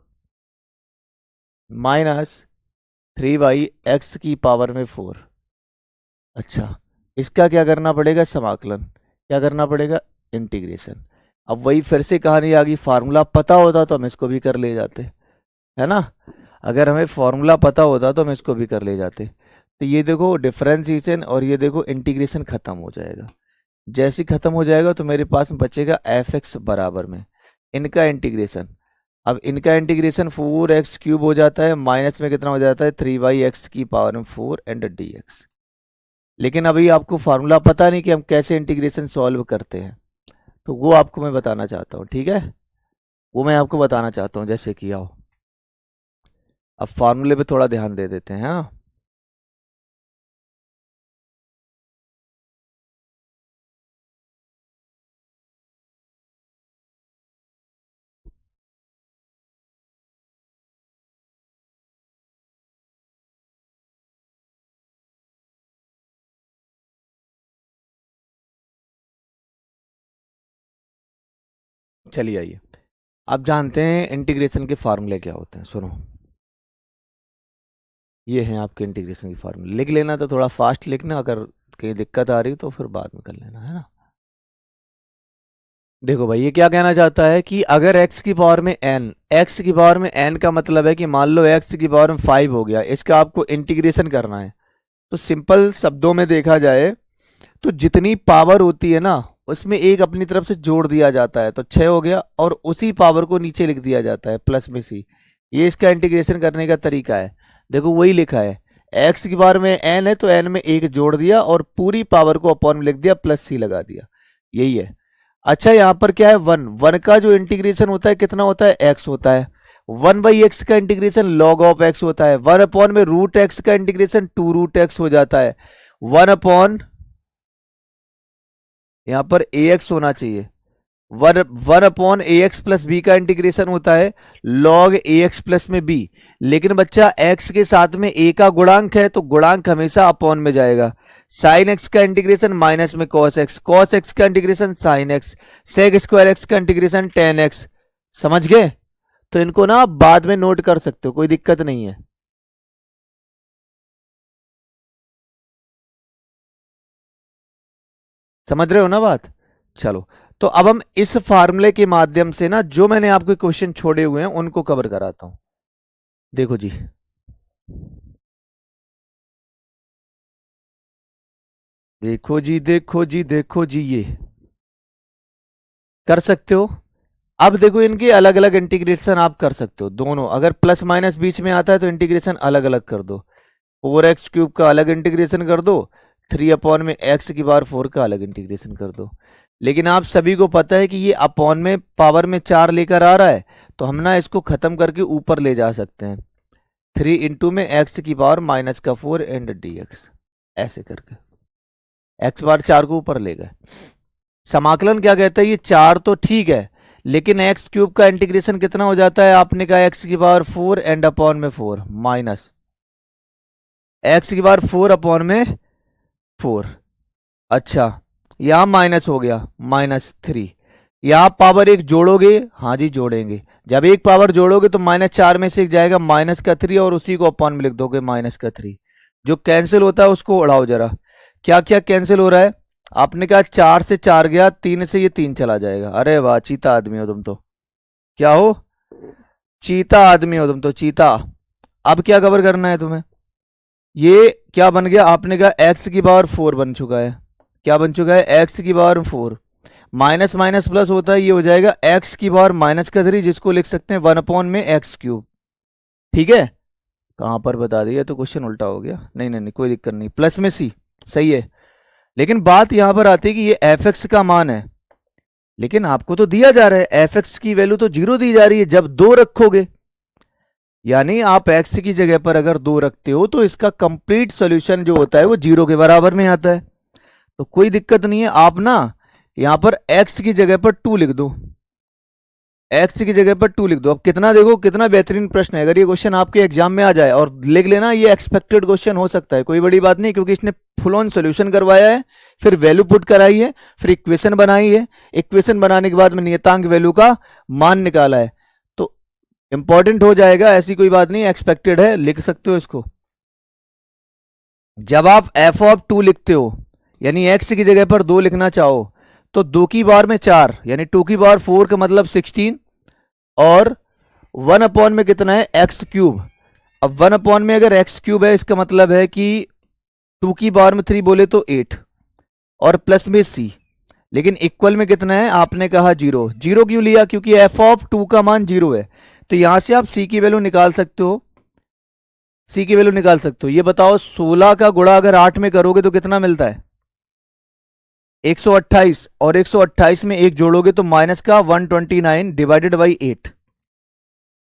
minus 3y x⁴। अच्छा, इसका क्या करना पड़ेगा? समाकलन। क्या करना पड़ेगा? इंटीग्रेशन। अब वही फिर से कहानी आ गई, फार्मूला पता होता तो हम इसको भी कर ले जाते, है ना? अगर हमें फॉर्मूला पता होता तो हम इसको भी कर ले जाते। तो ये देखो डिफरेंशिएशन, और ये देखो इंटीग्रेशन खत्म हो जाएगा। जैसे ही खत्म हो जाएगा तो मेरे पास में बचेगा एफ एक्स बराबर में इनका इंटीग्रेशन। अब इनका इंटीग्रेशन 4x³ हो जाता है, माइनस में कितना हो जाता है? 3y x⁴ and d x. लेकिन अभी आपको फार्मूला पता नहीं कि हम कैसे इंटीग्रेशन सॉल्व करते हैं, तो वो आपको मैं बताना चाहता हूँ, ठीक है? वो मैं आपको बताना चाहता हूँ, जैसे कि आओ अब फार्मूले पे थोड़ा ध्यान दे देते हैं, हाँ। चलिए आइए, आप जानते हैं इंटीग्रेशन के फार्मूले क्या होते हैं, सुनो। ये हैं आपके इंटीग्रेशन के फार्मूले, लिख लेना, तो थोड़ा फास्ट लिखना, अगर कहीं दिक्कत आ रही तो फिर बाद में कर लेना, है ना? देखो भाई, ये क्या कहना चाहता है कि अगर x की पावर में n, x की पावर में n का मतलब है कि मान लो x की पावर में 5 हो गया, इसका आपको इंटीग्रेशन करना है। तो सिंपल शब्दों में देखा जाए तो जितनी पावर होती है ना, उसमें एक अपनी तरफ से जोड़ दिया जाता है, तो 6 हो गया, और उसी पावर को नीचे लिख दिया जाता है प्लस में c। ये इसका इंटीग्रेशन करने का तरीका है। देखो वही लिखा है, x की पावर में n है तो n में एक जोड़ दिया और पूरी पावर को अपॉन में लिख दिया, प्लस c लगा दिया, यही है। अच्छा, यहाँ पर क्या है? 1 का जो इंटीग्रेशन होता है कितना होता है? x होता है। 1/x का इंटीग्रेशन log ऑफ x होता है। 1 अपॉन में रूट एक्स का इंटीग्रेशन 2√x हो जाता है। 1 अपॉन, यहाँ पर ax होना चाहिए। 1 अपॉन ए एक्स प्लस बी का इंटीग्रेशन होता है log ax प्लस में b। लेकिन बच्चा x के साथ में a का गुणांक है, तो गुणांक हमेशा अपॉन में जाएगा। साइन x का इंटीग्रेशन माइनस में cos x का integration sine x, sec² x का इंटीग्रेशन tan x। समझ गए? तो इनको ना आप बाद में नोट कर सकते हो, कोई दिक्कत नहीं है। समझ रहे हो ना बात? चलो, तो अब हम इस फार्मूले के माध्यम से ना जो मैंने आपको क्वेश्चन छोड़े हुए हैं उनको कवर कराता हूं। देखो जी, देखो जी, देखो जी, देखो जी, ये कर सकते हो। अब देखो इनके अलग अलग इंटीग्रेशन आप कर सकते हो दोनों, अगर प्लस माइनस बीच में आता है तो इंटीग्रेशन अलग अलग कर दो। 4x³ का अलग इंटीग्रेशन कर दो, 3 अपॉन में एक्स की पावर 4 का अलग इंटीग्रेशन कर दो। लेकिन आप सभी को पता है कि ये अपॉन में पावर में 4 लेकर आ रहा है, तो हम ना इसको खत्म करके ऊपर ले जा सकते हैं। 3 इंटू में एक्स की पावर माइनस का 4 एंड dx, ऐसे करके एक्स बार 4 को ऊपर ले गए। समाकलन क्या कहता है, ये 4 तो ठीक है, लेकिन x³ का इंटीग्रेशन कितना हो जाता है, आपने कहा एक्स की पावर 4 एंड अपॉन में 4 माइनस एक्स की पावर 4 अपॉन में 4। अच्छा, यहां माइनस हो गया -3। यहां पावर एक जोड़ोगे, हाँ जी जोड़ेंगे। जब एक पावर जोड़ोगे तो -4 में से एक जाएगा -3 और उसी को अपॉन में लिख दोगे -3। जो कैंसिल होता है उसको उड़ाओ जरा। क्या क्या कैंसिल हो रहा है, आपने कहा 4 से 4 गया, 3 से ये 3 चला जाएगा। अरे वाह, चीता आदमी हो तुम तो। क्या हो, चीता आदमी हो तुम तो, चीता। अब क्या कवर करना है तुम्हें, ये क्या बन गया, आपने कहा एक्स की पावर 4 बन चुका है। क्या बन चुका है, एक्स की पावर 4। माइनस माइनस प्लस होता है, ये हो जाएगा एक्स की पावर -3, जिसको लिख सकते हैं 1 अपॉन में x³। ठीक है, कहां पर बता दिया, तो क्वेश्चन उल्टा हो गया। नहीं नहीं नहीं, कोई दिक्कत नहीं, प्लस में सी सही है। लेकिन बात यहां पर आती है कि ये एफ एक्स का मान है, लेकिन आपको तो दिया जा रहा है एफ एक्स की वैल्यू तो 0 दी जा रही है। जब 2 रखोगे, यानी आप एक्स की जगह पर अगर 2 रखते हो तो इसका कंप्लीट सॉल्यूशन जो होता है वो 0 के बराबर में आता है। तो कोई दिक्कत नहीं है, आप ना यहां पर x की जगह पर 2 लिख दो। एक्स की जगह पर 2 लिख दो। अब कितना, देखो कितना बेहतरीन प्रश्न है। अगर ये क्वेश्चन आपके एग्जाम में आ जाए और लिख लेना, ये एक्सपेक्टेड क्वेश्चन हो सकता है, कोई बड़ी बात नहीं, क्योंकि इसने फुल ऑन सोल्यूशन करवाया है, फिर वैल्यू पुट कराई है, फिर इक्वेशन बनाई है, इक्वेशन बनाने के बाद में नियतांक वैल्यू का मान निकाला है। तो इंपॉर्टेंट हो जाएगा, ऐसी कोई बात नहीं, एक्सपेक्टेड है, लिख सकते हो इसको। जब आप f(2) लिखते हो, यानी x की जगह पर 2 लिखना चाहो, तो 2 की पावर में 4 यानी 2 की पावर 4 का मतलब 16, और 1 अपॉन में कितना है, x³। अब 1 अपॉन में अगर x³ है, इसका मतलब है कि 2 की पावर में 3 बोले तो 8, और प्लस में c। लेकिन इक्वल में कितना है, आपने कहा 0। 0 क्यों लिया, क्योंकि f(2) का मान 0 है। तो यहां से आप c की वैल्यू निकाल सकते हो, c की वैल्यू निकाल सकते हो। ये बताओ 16 का गुणा अगर 8 में करोगे तो कितना मिलता है, 128, और 128 में एक जोड़ोगे तो माइनस का 129 डिवाइडेड बाई 8।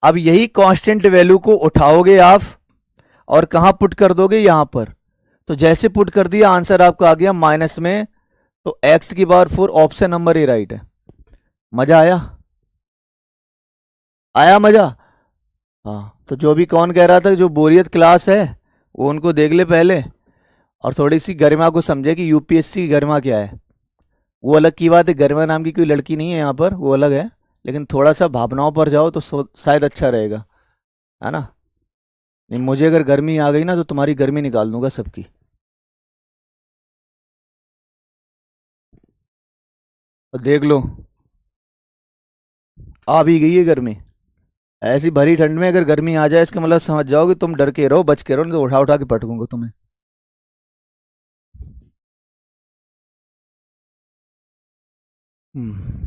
अब यही कांस्टेंट वैल्यू को उठाओगे आप और कहां पुट कर दोगे, यहां पर। तो जैसे पुट कर दिया, आंसर आपका आ गया माइनस में। तो x की पावर 4, ऑप्शन नंबर ए राइट है। मजा आया, आया मजा। हाँ, तो जो भी कौन कह रहा था जो बोरियत क्लास है, वो उनको देख ले पहले, और थोड़ी सी गरिमा को समझे कि यूपीएससी की गरिमा क्या है। वो अलग की बात है, गरिमा नाम की कोई लड़की नहीं है यहाँ पर, वो अलग है। लेकिन थोड़ा सा भावनाओं पर जाओ तो शायद अच्छा रहेगा, है ना। नहीं, मुझे अगर गर्मी आ गई ना तो तुम्हारी गर्मी निकाल दूंगा सबकी। और देख लो, आ भी गई है गर्मी। ऐसी भरी ठंड में अगर गर्मी आ जाए, इसका मतलब समझ जाओ कि तुम डर के रहो, बच के रहो, नहीं तो उठा उठा के पटकूंगा तुम्हें। हम्म।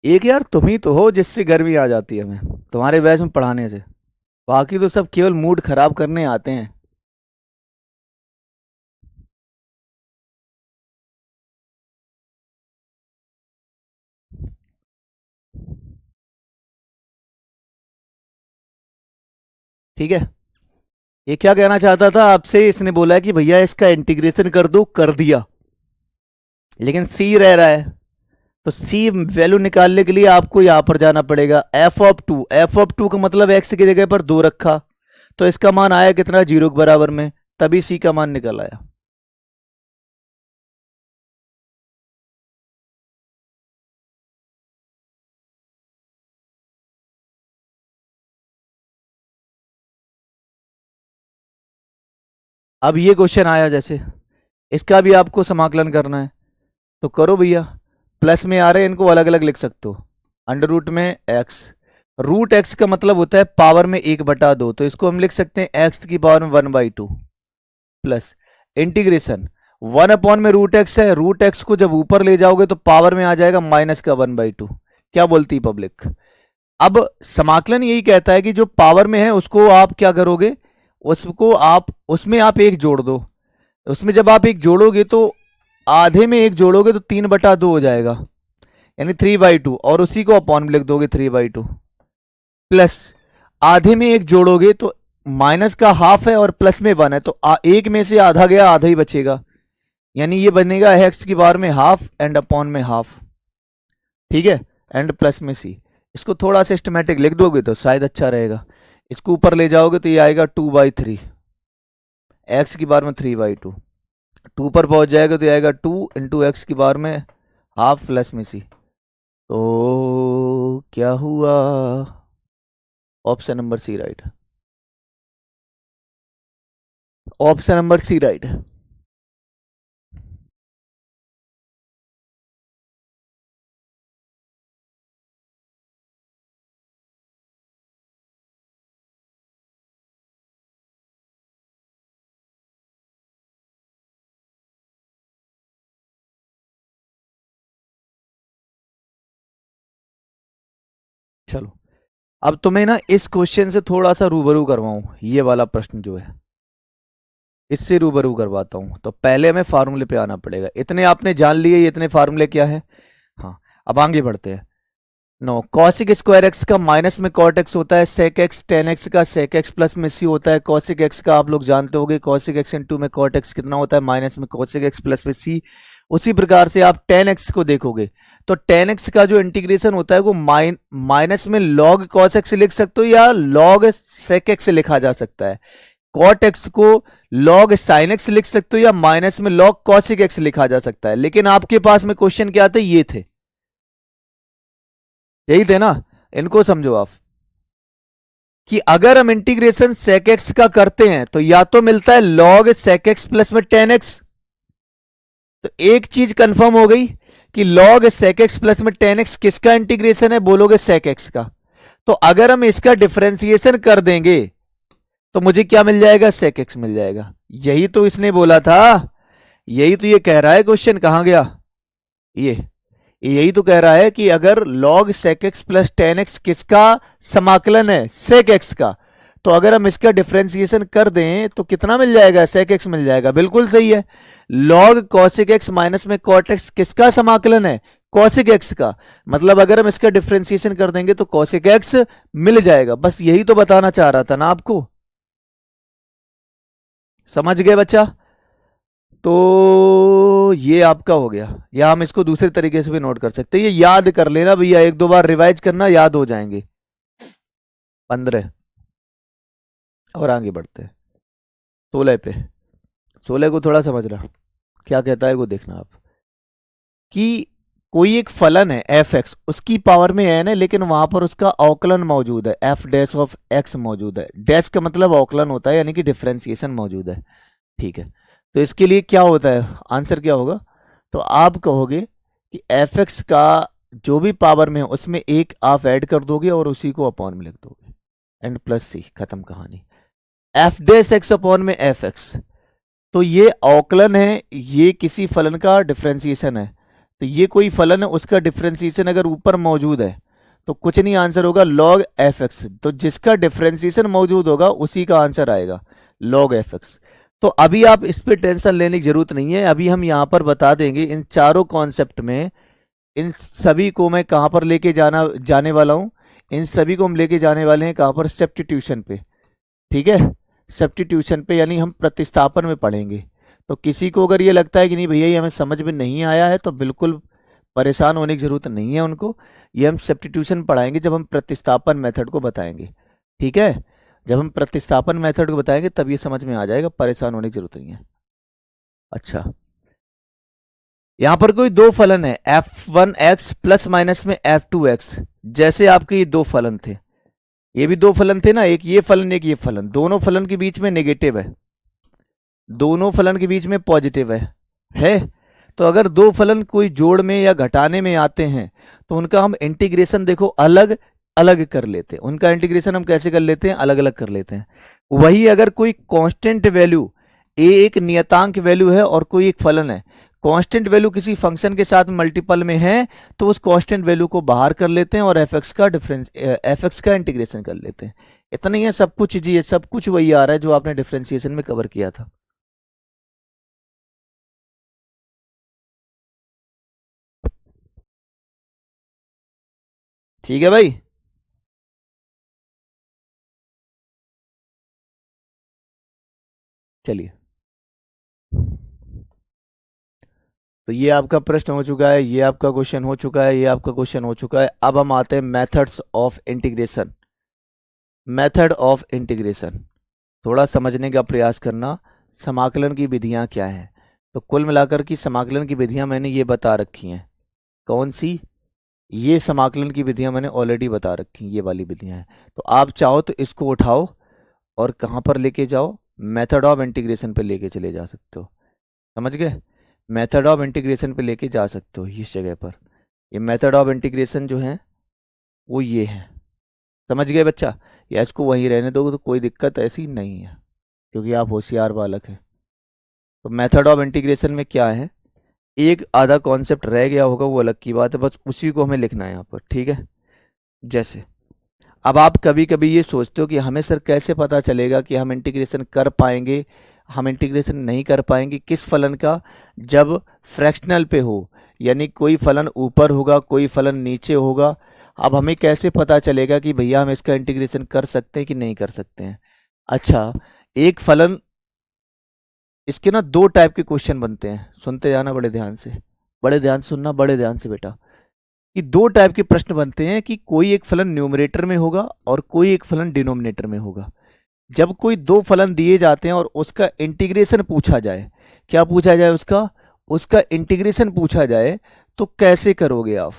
एक यार तुम ही तो हो जिससे गर्मी आ जाती है हमें, तुम्हारे बैच में पढ़ाने से। बाकी तो सब केवल मूड खराब करने आते हैं। ठीक है, ये क्या कहना चाहता था आपसे, इसने बोला है कि भैया इसका इंटीग्रेशन कर दो, कर दिया, लेकिन सी रह रहा है। तो सी वैल्यू निकालने के लिए आपको यहां पर जाना पड़ेगा, f(2). f(2) का मतलब x की जगह पर 2 रखा, तो इसका मान आया कितना, 0 के बराबर में, तभी सी का मान निकल आया। अब ये क्वेश्चन आया जैसे, इसका भी आपको समाकलन करना है, तो करो भैया। प्लस में आ रहे हैं, इनको अलग अलग लिख सकते हो। अंडर रूट में एक्स, रूट एक्स का मतलब होता है पावर में 1/2, तो इसको हम लिख सकते हैं एक्स की पावर में 1/2 प्लस इंटीग्रेशन 1 में रूट एक्स है, रूट एक्स को जब ऊपर ले जाओगे तो पावर में आ जाएगा माइनस का 1/2। क्या बोलती है पब्लिक? अब समाकलन यही कहता है कि जो पावर में है उसको आप क्या करोगे, उसको आप उसमें आप एक जोड़ दो। उसमें जब आप एक जोड़ोगे तो आधे में एक जोड़ोगे तो 3/2 हो जाएगा, यानी 3/2, और उसी को अपॉन में लिख दोगे 3/2 प्लस आधे में एक जोड़ोगे तो माइनस का हाफ है और प्लस में 1 है, तो एक में से आधा गया, आधा ही बचेगा, यानी ये बनेगा एक्स की बार में हाफ एंड अपॉन में हाफ। ठीक है, एंड प्लस में सी। इसको थोड़ा सिस्टमेटिक लिख दोगे तो शायद अच्छा रहेगा। इसको ऊपर ले जाओगे तो ये आएगा 2/3, एक्स की बार में 3/2, 2 पर पहुंच जाएगा तो ये आएगा 2 इंटू एक्स की बार में हाफ प्लस में सी। तो क्या हुआ? Option number c right, option number c right है। चलो, अब तुम्हें ना इस क्वेश्चन से थोड़ा सा रूबरू करवाऊं, ये वाला प्रश्न जो है इससे रूबरू करवाता हूं। तो पहले हमें फार्मूले पे आना पड़ेगा। इतने आपने जान लिए, ये इतने फार्मूले क्या है। हाँ, अब आगे बढ़ते हैं। नो, कॉसिक स्क्वायर एक्स का माइनस में कॉट एक्स होता है, सेक एक्स टेन एक्स का सेक एक्स प्लस में सी होता है। कॉसिक एक्स का आप लोग जानते होंगे, कॉसिक एक्स इंटू में कॉट एक्स कितना होता है, माइनस में कॉसिक एक्स प्लस में सी। उसी प्रकार से आप टेन एक्स को देखोगे तो टेन एक्स का जो इंटीग्रेशन होता है वो माइनस में लॉग कॉस एक्स लिख सकते हो या लॉग सेक एक्स लिखा जा सकता है। कॉट एक्स को लॉग साइन एक्स लिख सकते हो या माइनस में लॉग कॉसिक एक्स लिखा जा सकता है। लेकिन आपके पास में क्वेश्चन क्या थे, ये थे, यही थे ना। इनको समझो आप कि अगर हम इंटीग्रेशन सेक एक्स का करते हैं तो या तो मिलता है लॉग सेक एक्स प्लस में टेन एक्स, तो एक चीज कंफर्म हो गई कि लॉग सेक एक्स प्लस में टेन एक्स किसका इंटीग्रेशन है, बोलोगे सेक एक्स का। तो अगर हम इसका डिफरेंशिएशन कर देंगे तो मुझे क्या मिल जाएगा, सेक एक्स मिल जाएगा। यही तो इसने बोला था, यही तो ये कह रहा है क्वेश्चन। कहां गया ये, यही तो कह रहा है कि अगर log sec x plus ten x किसका समाकलन है, sec x का, तो अगर हम इसका डिफरेंशिएशन कर दें तो कितना मिल जाएगा, sec x मिल जाएगा। बिल्कुल सही है। log cosec x माइनस में cot x किसका समाकलन है, cosec x का, मतलब अगर हम इसका डिफरेंशिएशन कर देंगे तो cosec x मिल जाएगा। बस यही तो बताना चाह रहा था ना आपको, समझ गए बच्चा। तो ये आपका हो गया, या हम इसको दूसरे तरीके से भी नोट कर सकते हैं। ये याद कर लेना भैया, एक दो बार रिवाइज करना, याद हो जाएंगे। 15 और आगे बढ़ते हैं 16 पे। 16 को थोड़ा समझना क्या कहता है, वो देखना आप कि कोई एक फलन है एफ एक्स, उसकी पावर में एन है, लेकिन वहां पर उसका अवकलन मौजूद है, एफ डैश ऑफ एक्स मौजूद है। डैश का मतलब अवकलन होता है, यानी कि डिफरेंशिएशन मौजूद है। ठीक है, तो इसके लिए क्या होता है, आंसर क्या होगा, तो आप कहोगे कि एफ एक्स का जो भी पावर में है उसमें एक आप ऐड कर दोगे और उसी को अपॉन में लिख दोगे, एंड प्लस सी, खत्म कहानी। एफ डैश एक्स अपॉन में एफ एक्स, तो ये अवकलन है, ये किसी फलन का डिफरेंशिएशन है। तो ये कोई फलन है, उसका डिफरेंशिएशन अगर ऊपर मौजूद है तो कुछ नहीं, आंसर होगा लॉग एफ एक्स। तो जिसका डिफरेंशिएशन मौजूद होगा उसी का आंसर आएगा लॉग एफ एक्स। तो अभी आप इस पे टेंशन लेने की जरूरत नहीं है, अभी हम यहां पर बता देंगे इन चारों कॉन्सेप्ट में। इन सभी को मैं कहां पर लेके जाने वाला हूं, इन सभी को हम लेके जाने वाले हैं कहां पर, सब्स्टिट्यूशन पे। ठीक है, सब्स्टिट्यूशन पे, यानी हम प्रतिस्थापन में पढ़ेंगे। तो किसी को अगर ये लगता है कि नहीं भैया ये हमें समझ में नहीं आया है, तो बिल्कुल परेशान होने की जरूरत नहीं है उनको। ये हम सब्स्टिट्यूशन पढ़ाएंगे जब हम प्रतिस्थापन मेथड को बताएंगे। ठीक है, जब हम प्रतिस्थापन मेथड को बताएंगे तब ये समझ में आ जाएगा, परेशान होने की जरूरत नहीं है। अच्छा, यहां पर कोई दो फलन है, f1x प्लस माइनस में f2x। जैसे आपके ये दो फलन थे, ये भी दो फलन थे ना, एक ये फलन एक ये फलन, दोनों फलन के बीच में नेगेटिव है, दोनों फलन के बीच में पॉजिटिव है। है। तो अगर दो फलन कोई जोड़ में या घटाने में आते हैं तो उनका हम इंटीग्रेशन देखो अलग अलग कर लेते हैं। उनका इंटीग्रेशन हम कैसे कर लेते हैं, अलग अलग कर लेते हैं। वही अगर कोई कांस्टेंट वैल्यू ए एक नियतांक वैल्यू है और कोई एक फलन है, कांस्टेंट वैल्यू किसी फंक्शन के साथ मल्टीपल में है तो उस कांस्टेंट वैल्यू को बाहर कर लेते हैं और एफ एक्स का इंटीग्रेशन कर लेते हैं। इतना ही है, सब कुछ जी, ये सब कुछ वही आ रहा है जो आपने डिफरेंशिएशन में कवर किया था। ठीक है भाई। चलिए, तो ये आपका प्रश्न हो चुका है, ये आपका क्वेश्चन हो चुका है, ये आपका क्वेश्चन हो चुका है। अब हम आते हैं methods of integration. Method of integration थोड़ा समझने का प्रयास करना, समाकलन की विधियां क्या हैं। तो कुल मिलाकर की समाकलन की विधियां मैंने ये बता रखी हैं। कौन सी? ये समाकलन की विधियां मैंने ऑलरेडी बता रखी, ये वाली विधियां हैं। तो आप चाहो तो इसको उठाओ और कहाँ पर लेके जाओ, मेथड ऑफ इंटीग्रेशन पे लेके चले जा सकते हो। समझ गए? मेथड ऑफ इंटीग्रेशन पे लेके जा सकते हो इस जगह पर। ये मेथड ऑफ इंटीग्रेशन जो है वो ये है। समझ गए बच्चा? या इसको वहीं रहने दोगे तो कोई दिक्कत ऐसी नहीं है, क्योंकि आप होशियार बालक हैं। तो मेथड ऑफ इंटीग्रेशन में क्या है, एक आधा कॉन्सेप्ट रह गया होगा वो अलग की बात है, बस उसी को हमें लिखना है यहाँ पर। ठीक है? जैसे अब आप कभी कभी ये सोचते हो कि हमें सर कैसे पता चलेगा कि हम इंटीग्रेशन कर पाएंगे, हम इंटीग्रेशन नहीं कर पाएंगे किस फलन का, जब फ्रैक्शनल पे हो, यानी कोई फलन ऊपर होगा कोई फलन नीचे होगा। अब हमें कैसे पता चलेगा कि भैया हम इसका इंटीग्रेशन कर सकते हैं कि नहीं कर सकते हैं? अच्छा, एक फलन, इसके ना दो टाइप के क्वेश्चन बनते हैं, सुनते जाना बड़े ध्यान से, बड़े ध्यान से सुनना, बड़े ध्यान से बेटा। कि दो टाइप के प्रश्न बनते हैं कि कोई एक फलन न्यूमरेटर में होगा और कोई एक फलन डिनोमिनेटर में होगा। जब कोई दो फलन दिए जाते हैं और उसका इंटीग्रेशन पूछा जाए, क्या पूछा जाए उसका, उसका इंटीग्रेशन पूछा जाए, तो कैसे करोगे आप?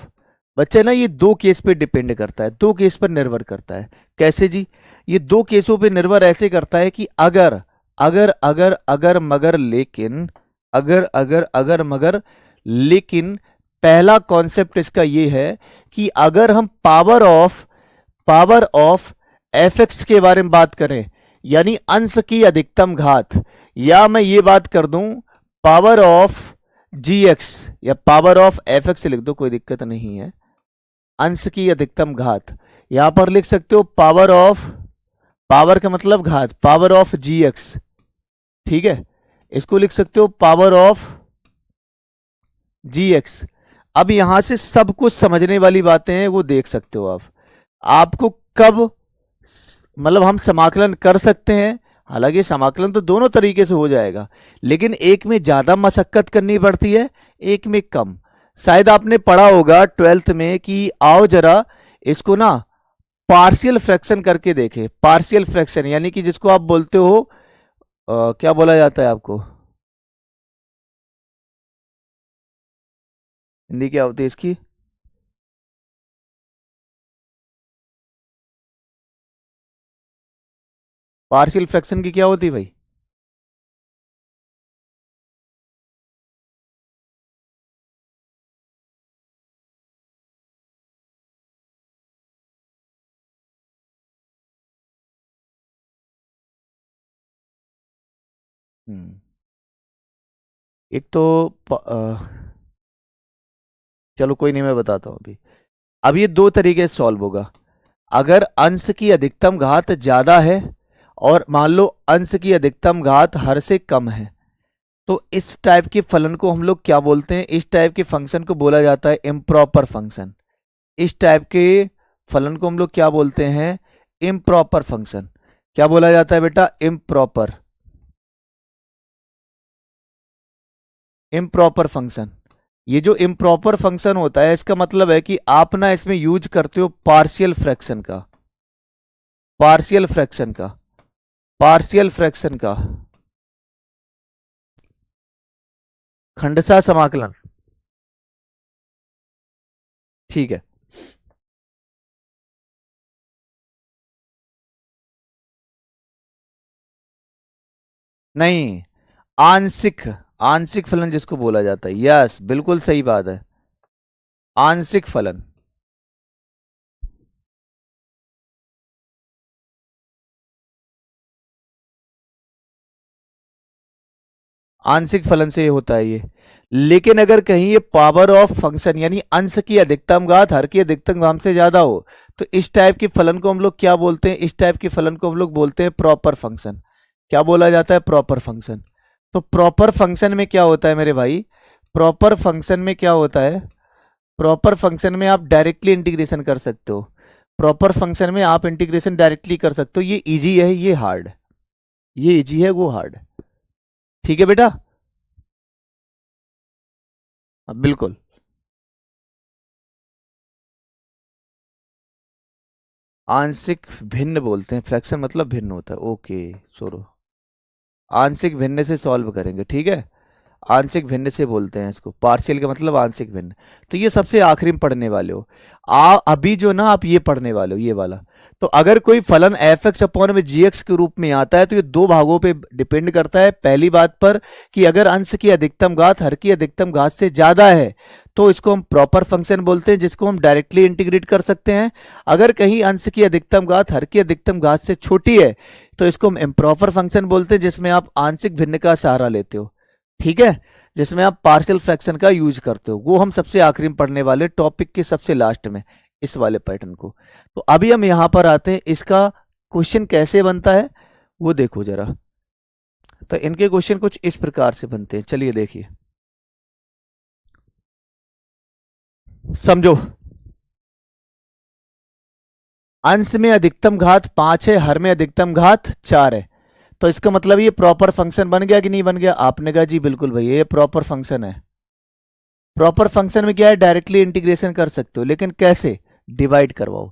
बच्चे ना ये दो केस पे डिपेंड करता है, दो केस पर निर्भर करता है। कैसे जी? ये दो केसों पे निर्भर ऐसे करता है कि अगर अगर अगर अगर मगर लेकिन, अगर मगर लेकिन, पहला कॉन्सेप्ट इसका ये है कि अगर हम पावर ऑफ एफ एक्स के बारे में बात करें, यानी अंश की अधिकतम घात, या मैं ये बात कर दूं पावर ऑफ जी एक्स या पावर ऑफ एफ एक्स लिख दो, कोई दिक्कत नहीं है। अंश की अधिकतम घात, यहां पर लिख सकते हो पावर ऑफ, पावर का मतलब घात, पावर ऑफ जी एक्स। ठीक है? इसको लिख सकते हो पावर ऑफ जी एक्स। अब यहां से सब कुछ समझने वाली बातें हैं वो देख सकते हो आप। आपको कब मतलब हम समाकलन कर सकते हैं, हालांकि समाकलन तो दोनों तरीके से हो जाएगा, लेकिन एक में ज्यादा मशक्कत करनी पड़ती है, एक में कम। शायद आपने पढ़ा होगा ट्वेल्थ में कि आओ जरा इसको ना पार्शियल फ्रैक्शन करके देखें। पार्शियल फ्रैक्शन यानी कि जिसको आप बोलते हो क्या बोला जाता है आपको, हिंदी क्या होती है इसकी? पार्शियल फ्रैक्शन की क्या होती है भाई? हम्म, एक तो चलो कोई नहीं, मैं बताता हूं अभी। अब ये दो तरीके से सॉल्व होगा। अगर अंश की अधिकतम घात ज्यादा है और मान लो अंश की अधिकतम घात हर से कम है, तो इस टाइप के फलन को हम लोग क्या बोलते हैं, इस टाइप के फंक्शन को बोला जाता है इम्प्रॉपर फंक्शन। इस टाइप के फलन को हम लोग क्या बोलते हैं, इम्प्रॉपर फंक्शन। क्या बोला जाता है बेटा? Improper, improper function. ये जो इम्प्रॉपर फंक्शन होता है इसका मतलब है कि आप ना इसमें यूज करते हो पार्शियल फ्रैक्शन का, पार्शियल फ्रैक्शन का, पार्शियल फ्रैक्शन का खंडशः समाकलन। ठीक है? नहीं, आंशिक, आंशिक फलन जिसको बोला जाता है, यस बिल्कुल सही बात है, आंशिक फलन। आंशिक फलन से होता है ये। लेकिन अगर कहीं ये पावर ऑफ फंक्शन यानी अंश की अधिकतम घात हर की अधिकतम घात से ज्यादा हो, तो इस टाइप की फलन को हम लोग क्या बोलते हैं, इस टाइप की फलन को हम लोग बोलते हैं प्रॉपर फंक्शन। क्या बोला जाता है, प्रॉपर फंक्शन। तो प्रॉपर फंक्शन में क्या होता है मेरे भाई, प्रॉपर फंक्शन में क्या होता है, प्रॉपर फंक्शन में आप डायरेक्टली इंटीग्रेशन कर सकते हो। प्रॉपर फंक्शन में आप इंटीग्रेशन डायरेक्टली कर सकते हो। ये इजी है, ये हार्ड, ये इजी है, वो हार्ड। ठीक है बेटा, हाँ, बिल्कुल। आंशिक भिन्न बोलते हैं, फ्रैक्शन मतलब भिन्न होता है, ओके। सोरो आंशिक भिन्न से सॉल्व करेंगे, ठीक है। आंशिक भिन्न से बोलते हैं इसको, पार्शियल का मतलब आंशिक भिन्न। तो ये सबसे आखिरी में पढ़ने वाले हो। अभी जो ना आप ये पढ़ने वाले हो, ये वाला। तो अगर कोई फलन एफ एक्स अपॉन में जी एक्स के रूप में आता है, तो ये दो भागों पे डिपेंड करता है। पहली बात पर कि अगर अंश की अधिकतम घात हर की अधिकतम घात से ज्यादा है, तो इसको हम प्रॉपर फंक्शन बोलते हैं, जिसको हम डायरेक्टली इंटीग्रेट कर सकते हैं। अगर कहीं अंश की अधिकतम घात हर की अधिकतम घात से छोटी है, तो इसको हम इम्प्रॉपर फंक्शन बोलते हैं, जिसमें आप आंशिक भिन्न का सहारा लेते हो, ठीक है, जिसमें आप पार्शियल फ्रैक्शन का यूज करते हो। वो हम सबसे आखिरी में पढ़ने वाले, टॉपिक के सबसे लास्ट में, इस वाले पैटर्न को। तो अभी हम यहां पर आते हैं, इसका क्वेश्चन कैसे बनता है वो देखो जरा। तो इनके क्वेश्चन कुछ इस प्रकार से बनते हैं, चलिए देखिए, समझो। अंश में अधिकतम घात 5 है, हर में अधिकतम घात 4 है। तो इसका मतलब ये प्रॉपर फंक्शन बन गया कि नहीं बन गया? आपने कहा जी बिल्कुल भैया ये प्रॉपर फंक्शन है। प्रॉपर फंक्शन में क्या है, डायरेक्टली इंटीग्रेशन कर सकते हो, लेकिन कैसे? डिवाइड करवाओ।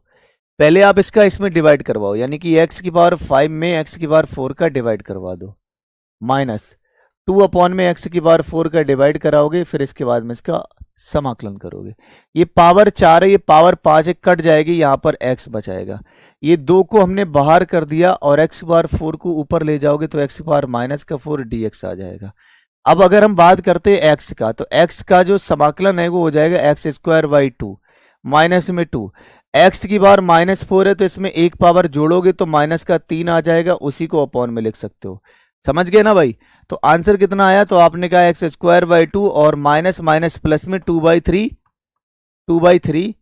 पहले आप इसका इसमें डिवाइड करवाओ, यानी कि एक्स की पावर 5 में एक्स की पावर 4 का डिवाइड करवा दो, माइनस 2 अपॉन में एक्स की पावर 4 का डिवाइड कराओगे, फिर इसके बाद में इसका समाकलन करोगे। ये पावर 4 है, ये पावर 5 है, कट जाएगी, यहां पर एक्स बचाएगा। ये 2 को हमने बाहर कर दिया और एक्स की पावर 4 को ऊपर ले जाओगे तो एक्स की पावर माइनस का 4 dx आ जाएगा। अब अगर हम बात करते हैं एक्स का, तो एक्स का जो समाकलन है वो हो जाएगा एक्स स्क्वायर बाई 2 माइनस में 2। एक्स की पावर -4 है, तो इसमें एक पावर जोड़ोगे तो माइनस का 3 आ जाएगा, उसी को अपॉन में लिख सकते हो। समझ गए ना भाई? तो आंसर कितना आया? तो आपने कहा एक्स स्क्वायर बाई 2 और माइनस माइनस प्लस में 2/3, 2/3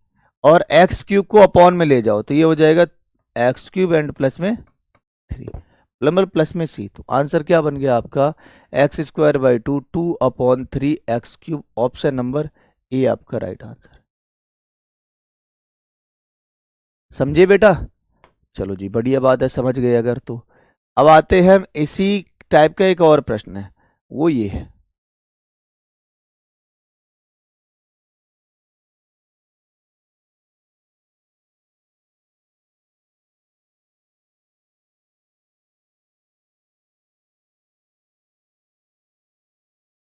और एक्स क्यूब को अपॉन में ले जाओ तो ये हो जाएगा एक्स क्यूब एंड प्लस में 3, नंबर प्लस में सी। तो आंसर क्या बन गया आपका? X square by 2 2/3 x cube. Option number ए आपका राइट आंसर। समझे बेटा? चलो जी, बढ़िया बात है, समझ गए अगर तो। अब आते हैं हम इसी टाइप का एक और प्रश्न है, वो ये है।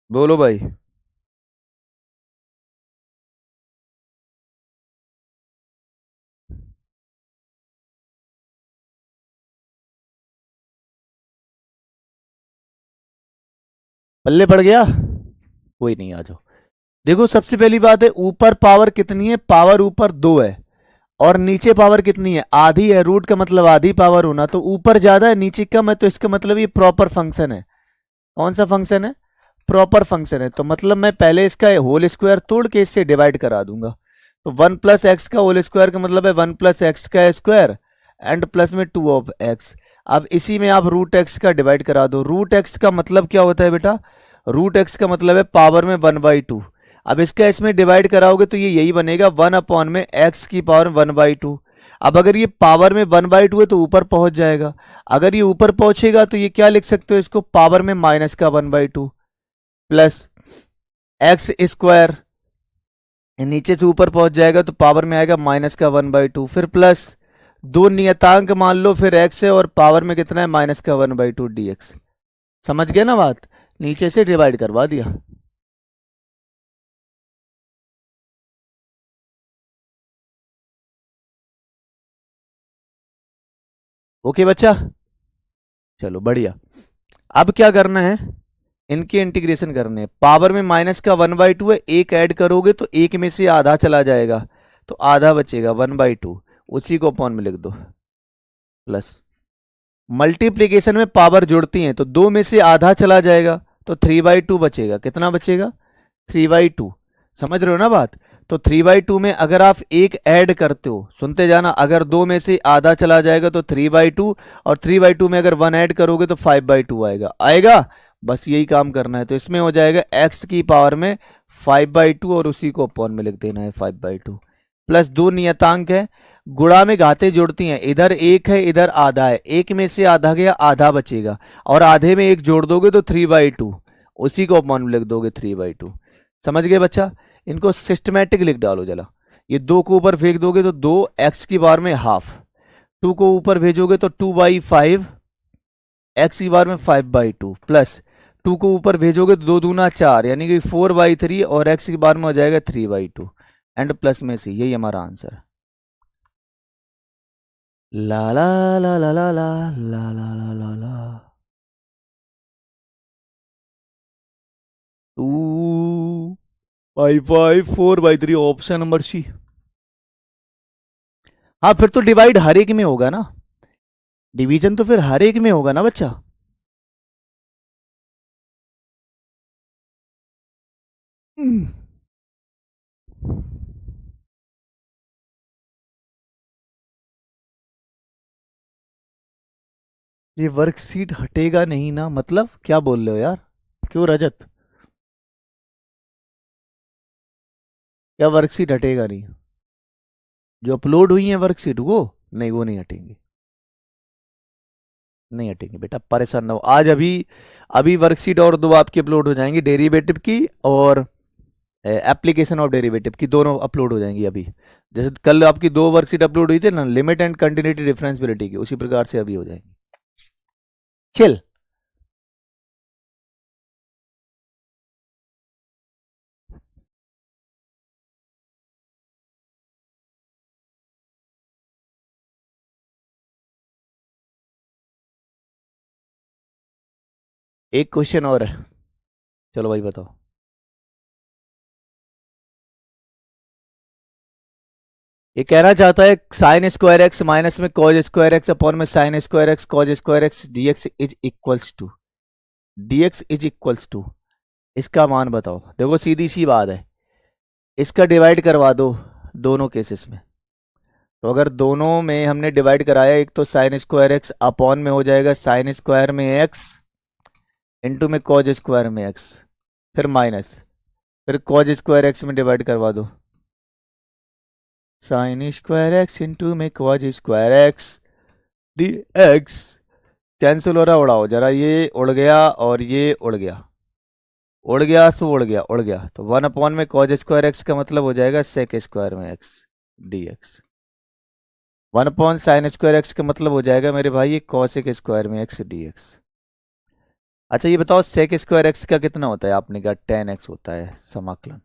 बोलो भाई। पल्ले पड़ गया? कोई नहीं, आ जाओ। देखो सबसे पहली बात है, ऊपर पावर कितनी है? पावर ऊपर 2 है और नीचे पावर कितनी है? आधी है। रूट का मतलब आधी पावर होना, तो ऊपर ज्यादा है नीचे कम है, तो इसका मतलब ये प्रॉपर फंक्शन है। कौन सा फंक्शन है? प्रॉपर फंक्शन है। तो मतलब मैं पहले इसका होल स्क्वायर तोड़ के इससे डिवाइड करा दूंगा। तो 1 + x का होल स्क्वायर का मतलब है 1 + x का स्क्वायर एंड प्लस में 2 ऑफ एक्स। अब इसी में आप रूट एक्स का डिवाइड करा दो। रूट एक्स का मतलब क्या होता है बेटा? रूट एक्स का मतलब है पावर में 1/2। अब इसका इसमें डिवाइड कराओगे तो ये यही बनेगा 1 अपॉन में एक्स की पावर 1/2। अब अगर ये पावर में 1/2 है तो ऊपर पहुंच जाएगा। अगर ये ऊपर पहुंचेगा तो ये क्या लिख सकते हो इसको? पावर में माइनस का 1/2 प्लस एक्स स्क्वायर, नीचे से ऊपर पहुंच जाएगा तो पावर में आएगा माइनस का 1/2, फिर प्लस दो नियतांक मान लो, फिर एक्स है और पावर में कितना है? माइनस का 1/2 dx। समझ गए ना बात? नीचे से डिवाइड करवा दिया। ओके बच्चा, चलो बढ़िया। अब क्या करना है, इनके इंटीग्रेशन करने हैं। पावर में माइनस का 1/2 है, एक ऐड करोगे तो एक में से आधा चला जाएगा, तो आधा बचेगा 1/2, उसी को अपॉन में लिख दो प्लस। मल्टीप्लीकेशन में पावर जुड़ती हैं तो दो में से आधा चला जाएगा, तो 3/2 बचेगा। कितना बचेगा? 3/2। समझ रहे हो ना बात? तो 3/2 में अगर आप एक ऐड करते हो, सुनते जाना, अगर दो में से आधा चला जाएगा तो 3/2, और 3/2 में अगर 1 ऐड करोगे तो 5/2 आएगा। आएगा, बस यही काम करना है। तो इसमें हो जाएगा x की पावर में 5/2 और उसी को अपॉन में लिख देना है 5/2। प्लस दो नियतांक है, गुणा में घातें जुड़ती हैं, इधर एक है इधर आधा है, एक में से आधा गया आधा बचेगा, और आधे में एक जोड़ दोगे तो 3/2, उसी को अपॉन में लिख दोगे 3/2। समझ गए बच्चा? इनको सिस्टमेटिक लिख डालो जला। ये दो को ऊपर फेंक दोगे तो 2x की बार में हाफ, 2 को ऊपर भेजोगे तो 2/5, x की बार में 5/2, प्लस 2 को ऊपर भेजोगे तो 2 दूना 4, यानी कि 4/3, और x की बार में हो जाएगा 3/2, एंड प्लस में से, यही हमारा आंसर है। ला ला ला ला ला ला ला ला ला ला ला 2/5 4/3, ऑप्शन नंबर सी। हाँ, फिर तो डिवाइड हर एक में होगा ना, डिवीजन तो फिर हर एक में होगा ना बच्चा। हम्म। ये वर्कशीट हटेगा नहीं ना? मतलब क्या बोल रहे हो यार? क्यों रजत? क्या वर्कशीट हटेगा नहीं? जो अपलोड हुई है वर्कशीट, वो नहीं, वो नहीं हटेंगी, नहीं हटेंगे बेटा, परेशान ना हो। आज अभी अभी वर्कशीट और दो आपकी अपलोड हो जाएंगी, डेरिवेटिव की और एप्लीकेशन ऑफ डेरिवेटिव की, दोनों अपलोड हो जाएंगी अभी। जैसे कल आपकी दो वर्कशीट अपलोड हुई थी ना, लिमिट एंड कंटिन्यूटी डिफरेंशियबिलिटी की, उसी प्रकार से अभी हो जाएंगी। चिल। एक क्वेश्चन और है, चलो भाई बताओ। ये कहना चाहता है साइन स्क्वायर एक्स माइनस में कॉज स्क्वायर एक्स अपॉन में sine square x cos square x d x is equals to, इसका मान बताओ। देखो सीधी सी बात है, इसका डिवाइड करवा दो दोनों केसेस में। तो अगर दोनों में हमने डिवाइड कराया, एक तो साइन स्क्वायर एक्स अपॉन में हो जाएगा साइन स्क्वायर में एक्स, इंटू में कॉज स्क्वायर में एक्स, फिर माइनस, फिर कॉज स्क्वायर एक्स में डिवाइड करवा दो, साइन स्क्वायर एक्स इंटू में cos square x d x. Cancel हो रहा, उड़ाओ जरा, ये उड़ गया और ये उड़ गया, उड़ गया सो उड़ गया, उड़ गया, तो 1 अपॉन में कॉज स्क्वायर एक्स का मतलब हो जाएगा सेक स्क्वायर में x d x. 1 upon sine square x का मतलब हो जाएगा मेरे भाई ये कॉसेक स्क्वायर में एक्स डी एक्स। अच्छा ये बताओ सेक स्क्वायर एक्स का कितना होता है? आपने कहा 10x होता है समाकलन।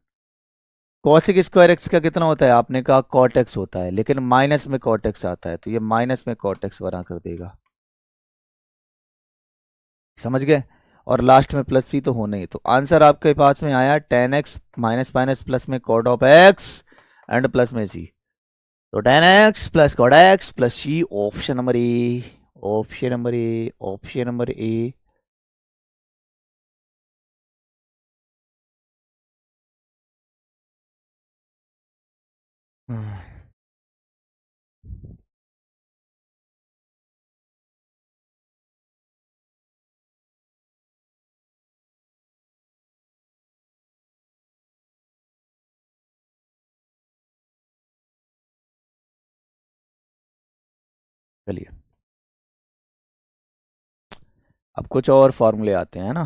कॉसिक स्क्वायर एक्स का कितना होता है? आपने कहा कॉट एक्स होता है, लेकिन माइनस में कॉट एक्स आता है, तो ये माइनस में कॉट एक्स बना कर देगा। समझ गए? और लास्ट में प्लस सी तो होना ही, तो आंसर आपके पास में आया 10x माइनस माइनस प्लस में cot of x and plus में सी, तो 10x plus cot x plus c, option number a, option number a, option number a. चलिए, अब कुछ और फॉर्मूले आते हैं ना,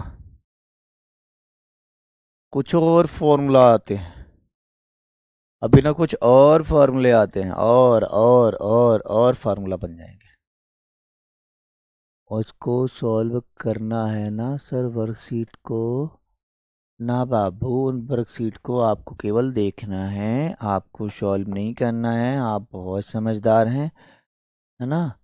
कुछ और फॉर्मूला आते हैं, अभी ना कुछ और फॉर्मूले आते हैं, और फार्मूला बन जाएंगे। उसको सॉल्व करना है ना सर वर्कशीट को? ना बाबू, उन वर्कशीट को आपको केवल देखना है, आपको सॉल्व नहीं करना है, आप बहुत समझदार हैं, है ना?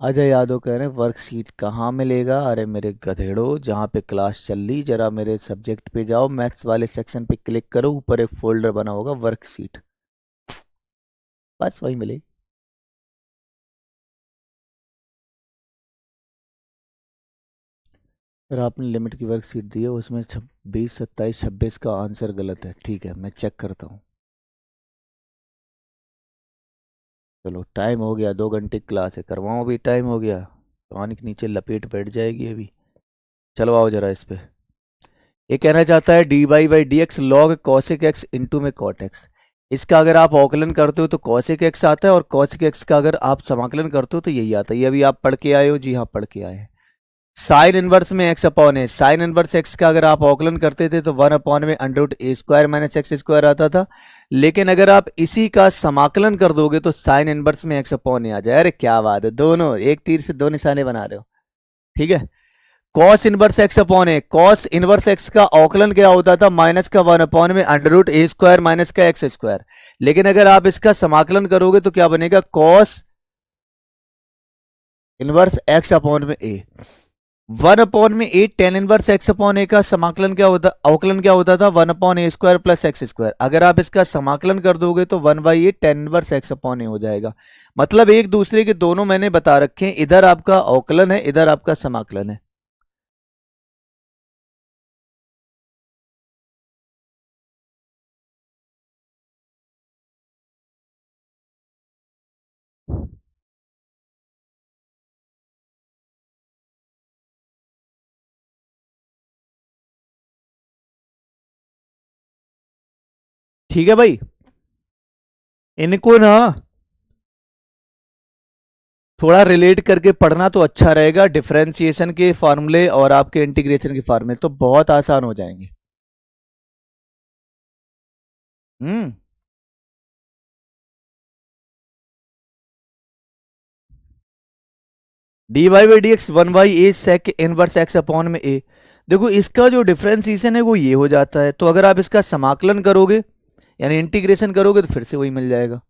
अजय यादव कह रहे हैं वर्कशीट कहाँ मिलेगा। अरे मेरे गधेड़ो, जहाँ पे क्लास चल रही जरा मेरे सब्जेक्ट पे जाओ, मैथ्स वाले सेक्शन पे क्लिक करो, ऊपर एक फोल्डर बना होगा वर्कशीट, बस वही मिलेगी। फिर आपने लिमिट की वर्कशीट दी है, उसमें 20, 27, 26 का आंसर गलत है। ठीक है, मैं चेक करता हूँ। चलो टाइम हो गया, 2 घंटे की क्लास है, करवाओ अभी, टाइम हो गया, पानी के नीचे लपेट बैठ जाएगी अभी। चलो आओ जरा इस पे। ये कहना चाहता है d Y by D x log cosec x into में कॉट एक्स। इसका अगर आप अवकलन करते हो तो कॉसिक एक्स आता है, और कॉसिक एक्स का अगर आप समाकलन करते हो तो यही आता है। ये अभी आप पढ़ के आए हो, जी हाँ पढ़ के आए हैं। साइन इनवर्स में एक्स अपॉन है, साइन इनवर्स एक्स का अगर आप अवकलन करते थे तो 1 अपॉन में अंडर रूट ए स्क्वायर माइनस एक्स स्क्वायर आता था। लेकिन अगर आप इसी का समाकलन कर दोगे तो साइन इनवर्स में एक्स अपॉन ए आ जाए। अरे क्या बात है, दोनों एक तीर से दो निशाने बना रहे हो। ठीक है, कॉस इनवर्स एक्स अपॉन ए, कॉस इनवर्स एक्स का अवकलन क्या होता था, माइनस का 1 अपॉन में अंडर रूट ए स्क्वायर माइनस का एक्स स्क्वायर। लेकिन अगर आप इसका समाकलन करोगे तो क्या बनेगा, कॉस इनवर्स एक्स अपॉन में ए। 1 अपॉन में 8 टेन इनवर्स एक्स अपॉन ए का समाकलन क्या होता, अवकलन क्या होता था, 1 अपॉन ए स्क्वायर प्लस एक्स स्क्वायर। अगर आप इसका समाकलन कर दोगे तो 1/8 टेन इनवर्स एक्स अपॉन ए हो जाएगा। मतलब एक दूसरे के दोनों मैंने बता रखे हैं, इधर आपका अवकलन है, इधर आपका समाकलन है। ठीक है भाई, इनको ना थोड़ा रिलेट करके पढ़ना तो अच्छा रहेगा। डिफरेंशिएशन के फार्मूले और आपके इंटीग्रेशन के फार्मूले तो बहुत आसान हो जाएंगे। हम्म। D Y by D X 1/a sec inverse X upon में ए। देखो इसका जो डिफरेंशिएशन है वो ये हो जाता है, तो अगर आप इसका समाकलन करोगे यानी इंटीग्रेशन करोगे तो फिर से वही मिल जाएगा।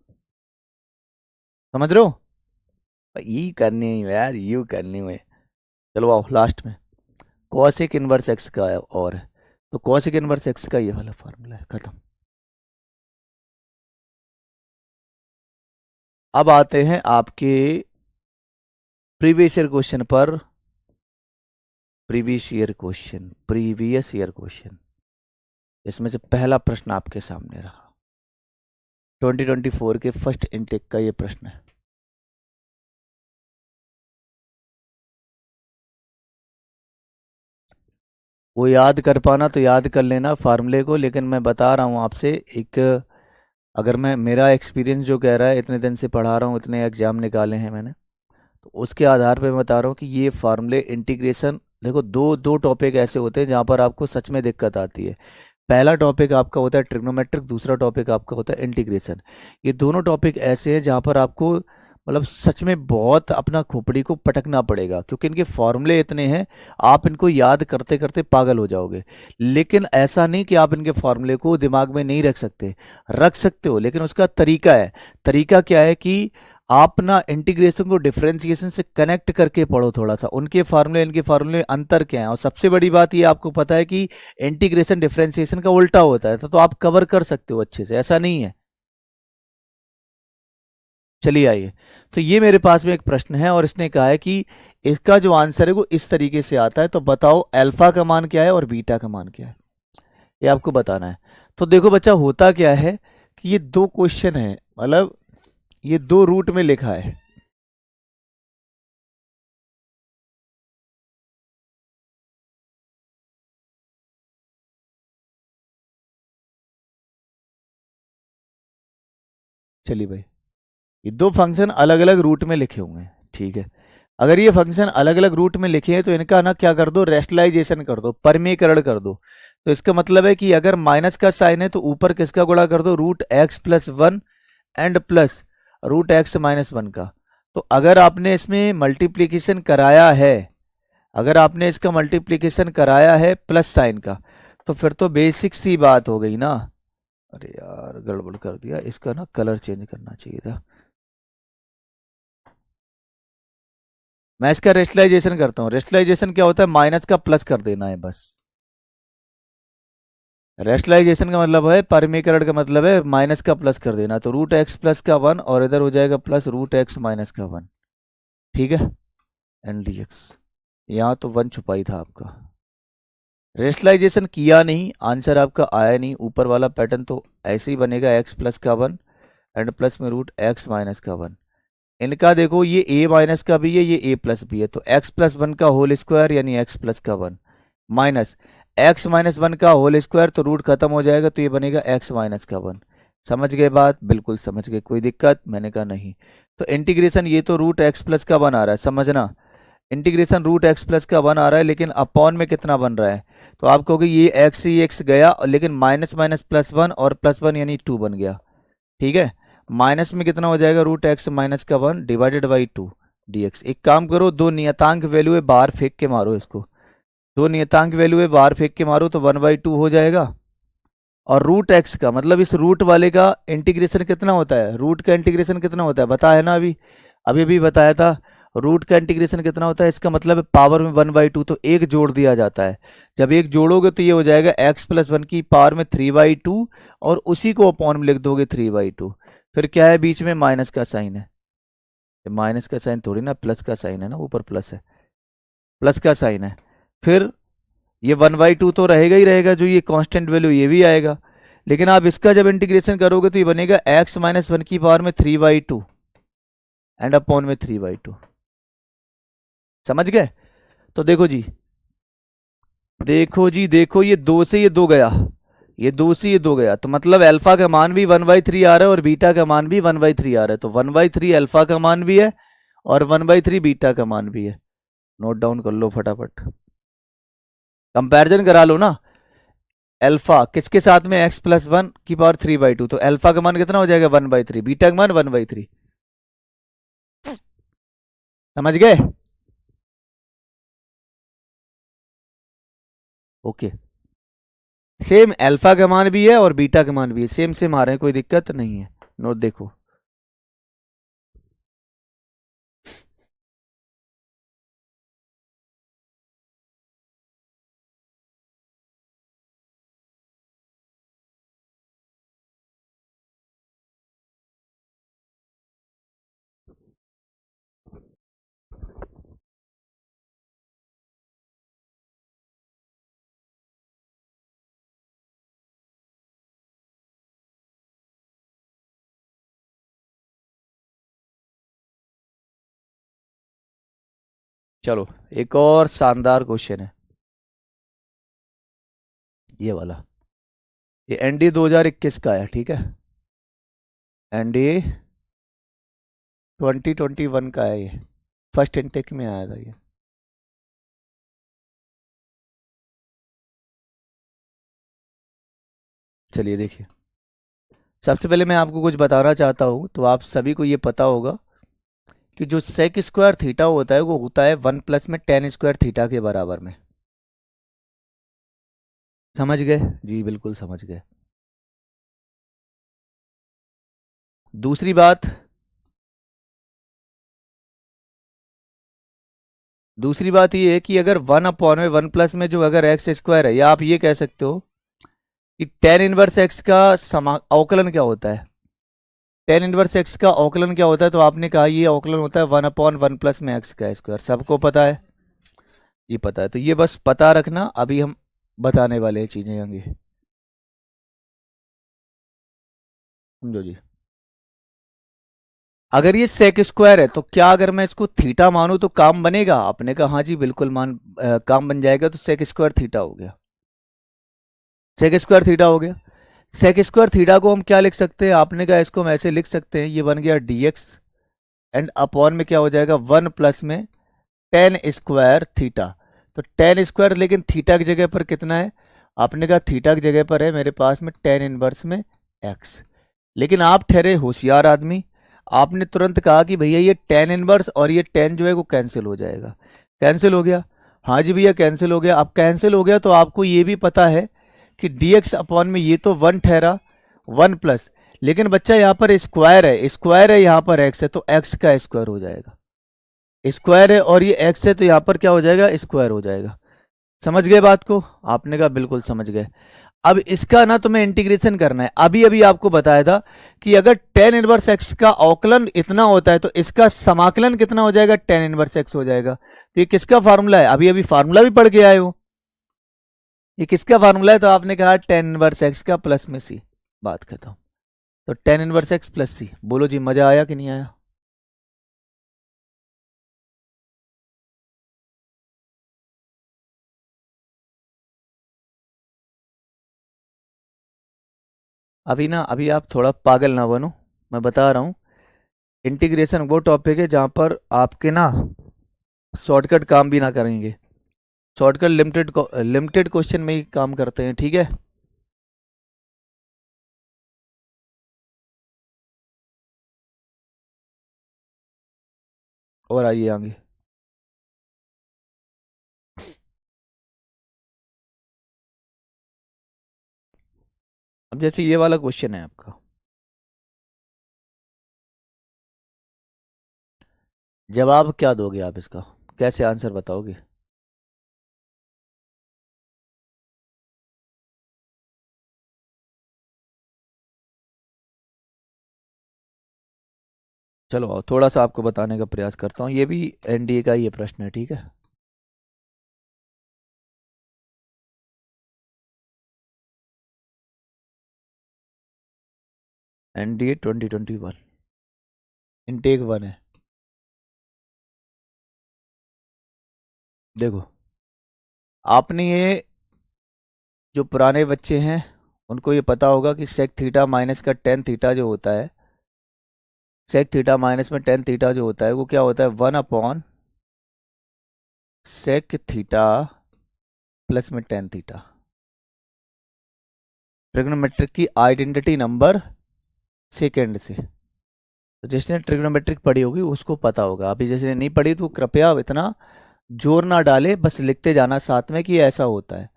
समझ रहे हो, यही करनी है यार, यू करनी है। चलो आओ लास्ट में, कॉसिक इनवर्स एक्स का है और है, तो कॉसिक इनवर्स एक्स का ये वाला फार्मूला है, खत्म। अब आते हैं आपके प्रीवियस ईयर क्वेश्चन पर। प्रीवियस ईयर क्वेश्चन, इसमें से पहला प्रश्न आपके सामने रहा, 2024 के फर्स्ट इनटेक का ये प्रश्न है। वो याद कर पाना तो याद कर लेना फार्मूले को, लेकिन मैं बता रहा हूँ आपसे एक, अगर मैं, मेरा एक्सपीरियंस जो कह रहा है, इतने दिन से पढ़ा रहा हूँ, इतने एग्जाम निकाले हैं मैंने, तो उसके आधार पे मैं बता रहा हूँ कि ये फार्मूले इंटीग्रेशन, देखो दो दो टॉपिक ऐसे होते हैं जहाँ पर आपको सच में दिक्कत आती है। पहला टॉपिक आपका होता है ट्रिग्नोमेट्रिक, दूसरा टॉपिक आपका होता है इंटीग्रेशन। ये दोनों टॉपिक ऐसे हैं जहाँ पर आपको मतलब सच में बहुत अपना खोपड़ी को पटकना पड़ेगा, क्योंकि इनके फॉर्मूले इतने हैं, आप इनको याद करते करते पागल हो जाओगे। लेकिन ऐसा नहीं कि आप इनके फॉर्मूले को दिमाग में नहीं रख सकते, रख सकते हो, लेकिन उसका तरीका है। तरीका क्या है कि आप ना इंटीग्रेशन को डिफरेंशिएशन से कनेक्ट करके पढ़ो थोड़ा सा, उनके फार्मूले इनके फार्मूले अंतर क्या है। और सबसे बड़ी बात ये आपको पता है कि इंटीग्रेशन डिफरेंशिएशन का उल्टा होता है, तो आप कवर कर सकते हो अच्छे से, ऐसा नहीं है। चलिए आइए, तो ये मेरे पास में एक प्रश्न है और इसने कहा है कि इसका जो आंसर है वो इस तरीके से आता है, तो बताओ अल्फा का मान क्या है और बीटा का मान क्या है, ये आपको बताना है। तो देखो बच्चा, होता क्या है कि ये दो क्वेश्चन है, मतलब ये दो रूट में लिखा है। चलिए भाई, ये दो फंक्शन अलग अलग रूट में लिखे हुए हैं, ठीक है। अगर ये फंक्शन अलग अलग रूट में लिखे हैं तो इनका ना क्या कर दो, रेशनलाइजेशन कर दो, परमीकरण कर दो। तो इसका मतलब है कि अगर माइनस का साइन है तो ऊपर किसका गुणा कर दो, √x+1 एंड प्लस √x-1 का। तो अगर आपने इसमें मल्टीप्लीकेशन कराया है, अगर आपने इसका मल्टीप्लीकेशन कराया है प्लस साइन का, तो फिर तो बेसिक सी बात हो गई ना। अरे यार गड़बड़ कर दिया, इसका ना कलर चेंज करना चाहिए था। मैं इसका रेशनलाइजेशन करता हूँ। रेशनलाइजेशन क्या होता है, माइनस का प्लस कर देना है बस। रेशनलाइजेशन का मतलब है, परिमीकरण का मतलब है माइनस का प्लस कर देना। तो रूट एक्स प्लस का 1 और इधर हो जाएगा प्लस रूट एक्स माइनस का 1। ठीक है, एन डी एक्स। यहाँ तो 1 छुपा ही था आपका। रेशनलाइजेशन किया नहीं, आंसर आपका आया नहीं। ऊपर वाला पैटर्न तो ऐसे ही बनेगा, एक्स प्लस का 1 एंड प्लस में रूट एक्स माइनस का 1। इनका देखो, ये a माइनस का भी है, ये a प्लस भी है, तो x प्लस 1 का होल स्क्वायर यानी x प्लस का 1 माइनस x माइनस 1 का होल स्क्वायर, तो रूट खत्म हो जाएगा, तो ये बनेगा x माइनस का 1। समझ गए बात? बिल्कुल समझ गए, कोई दिक्कत? मैंने कहा नहीं। तो इंटीग्रेशन, ये तो रूट एक्स प्लस का 1 आ रहा है, समझना। इंटीग्रेशन रूट एक्स प्लस का 1 आ रहा है, लेकिन अपॉन में कितना बन रहा है? तो आप कहोगे ये एक्स ही एक्स गया, लेकिन माइनस माइनस प्लस 1 और प्लस 1 यानी 2 बन गया। ठीक है, माइनस में कितना हो जाएगा, रूट एक्स माइनस का 1 डिवाइडेड बाई 2 dx। एक काम करो, दो नियतांक वैल्यू है, बाहर फेंक के मारो इसको। दो नियतांक वैल्यू है, बाहर फेंक के मारो, तो 1/2 हो जाएगा। और रूट एक्स का मतलब इस रूट वाले का इंटीग्रेशन कितना होता है? रूट का इंटीग्रेशन कितना होता है बताया ना अभी? अभी अभी बताया था। रूट का इंटीग्रेशन कितना होता है, इसका मतलब है पावर में 1/2, तो एक जोड़ दिया जाता है। जब एक जोड़ोगे तो ये हो जाएगा एक्स प्लस 1 की पावर में 3/2, और उसी को अपॉन में लिख दोगे 3/2। फिर क्या है, बीच में माइनस का साइन है। माइनस का साइन थोड़ी ना, प्लस का साइन है ना, ऊपर प्लस है, प्लस का साइन है। फिर ये 1/2 तो रहेगा ही रहेगा, जो ये कांस्टेंट वैल्यू ये भी आएगा। लेकिन आप इसका जब इंटीग्रेशन करोगे तो ये बनेगा x माइनस 1 की पावर में 3/2 एंड अपॉन में 3/2। समझ गए? तो देखो जी, देखो जी, देखो, ये 2 से ये 2 गया, ये 2 से ये 2 गया, तो मतलब अल्फा का मान भी 1/3 आ रहा है और बीटा का मान भी 1/3 आ रहा है। तो 1/3 अल्फा का मान भी है और 1/3 बीटा का मान भी है। नोट डाउन कर लो फटाफट, कंपैरिजन करा लो ना। अल्फा किसके साथ में, x प्लस 1 की पावर 3/2, तो अल्फा का मान कितना हो जाएगा 1/3, बीटा का मान 1/3। समझ गए? ओके, सेम अल्फा का मान भी है और बीटा का मान भी है, सेम सेम आ रहे हैं, कोई दिक्कत नहीं है। नोट देखो, चलो एक और शानदार क्वेश्चन है, ये वाला। ये एनडी 2021 का है, ठीक है, एनडी 2021 का है ये, फर्स्ट इनटेक में आया था ये। चलिए देखिए, सबसे पहले मैं आपको कुछ बताना चाहता हूं, तो आप सभी को ये पता होगा कि जो सेक स्क्वायर थीटा होता है वो होता है 1 प्लस में टेन स्क्वायर थीटा के बराबर में। समझ गए? जी बिल्कुल समझ गए। दूसरी बात, दूसरी बात ये है कि अगर 1 में 1 प्लस में जो अगर एक्स स्क्वायर है, या आप ये कह सकते हो कि टेन इनवर्स एक्स का अवकलन क्या होता है। टेन इनवर्स एक्स का अवकलन क्या होता है, तो आपने कहा ये अवकलन होता है 1/1 प्लस में एक्स का स्क्वायर। सबको पता है? जी पता है, तो ये बस पता रखना, अभी हम बताने वाले हैं चीजें आगे। समझो जी, अगर ये सेक स्क्वायर है तो क्या अगर मैं इसको थीटा मानूं तो काम बनेगा? आपने कहा हाँ जी बिल्कुल काम बन जाएगा, तो सेक स्क्वायर थीटा हो गया, सेक स्क्वायर थीटा हो गया। सेक स्क्वायर थीटा को हम क्या लिख सकते हैं? आपने कहा इसको हम ऐसे लिख सकते हैं, ये बन गया dx एंड अपॉन में क्या हो जाएगा 1 प्लस में टेन स्क्वायर थीटा। तो टेन स्क्वायर, लेकिन थीटा की जगह पर कितना है? आपने कहा थीटा की जगह पर है मेरे पास में टेन इनवर्स में एक्स। लेकिन आप ठहरे होशियार आदमी, आपने तुरंत कहा कि भैया ये टेन इनवर्स और ये टेन जो है वो कैंसिल हो जाएगा। कैंसिल हो गया? हाँ जी भैया कैंसिल हो गया। अब कैंसिल हो गया तो आपको ये भी पता है कि dx अपॉन में ये तो 1 ठहरा, 1 प्लस, लेकिन बच्चा यहाँ पर स्क्वायर है, स्क्वायर है यहाँ पर x है, तो x का स्क्वायर हो जाएगा। स्क्वायर है और ये एक्स है तो यहाँ पर क्या हो जाएगा, स्क्वायर हो जाएगा। समझ गए बात को? आपने कहा बिल्कुल समझ गए। अब इसका ना तुम्हें इंटीग्रेशन करना है। अभी अभी आपको बताया था कि अगर टेन इनवर्स एक्स का अवकलन इतना होता है तो इसका समाकलन कितना हो जाएगा, टेन इनवर्स एक्स हो जाएगा। तो ये किसका फार्मूला है? अभी अभी फार्मूला भी पढ़ के आए हो। ये किसका फार्मूला है? तो आपने कहा टेन इनवर्स एक्स का प्लस में सी, बात खत्म। तो टेन इनवर्स एक्स प्लस सी, बोलो जी मजा आया कि नहीं आया? अभी ना, अभी आप थोड़ा पागल ना बनो, मैं बता रहा हूँ। इंटीग्रेशन वो टॉपिक है जहां पर आपके ना शॉर्टकट काम भी ना करेंगे। शॉर्टकट लिमिटेड क्वेश्चन में ही काम करते हैं, ठीक है। और आइए आगे। अब जैसे ये वाला क्वेश्चन है आपका, जवाब क्या दोगे आप इसका, कैसे आंसर बताओगे? चलो आओ, थोड़ा सा आपको बताने का प्रयास करता हूँ। ये भी एनडीए का ही ये प्रश्न है, ठीक है। एनडीए 2021 इनटेक वन है। देखो, आपने ये, जो पुराने बच्चे हैं उनको ये पता होगा कि सेक थीटा माइनस का टेन थीटा जो होता है, सेक थीटा माइनस में टेन थीटा जो होता है वो क्या होता है, one upon sec theta plus में टेन थीटा। ट्रिग्नोमेट्रिक की आइडेंटिटी नंबर सेकेंड से। तो जिसने ट्रिग्नोमेट्रिक पढ़ी होगी उसको पता होगा। अभी जिसने नहीं पढ़ी तो कृपया इतना जोर ना डाले, बस लिखते जाना साथ में कि ऐसा होता है,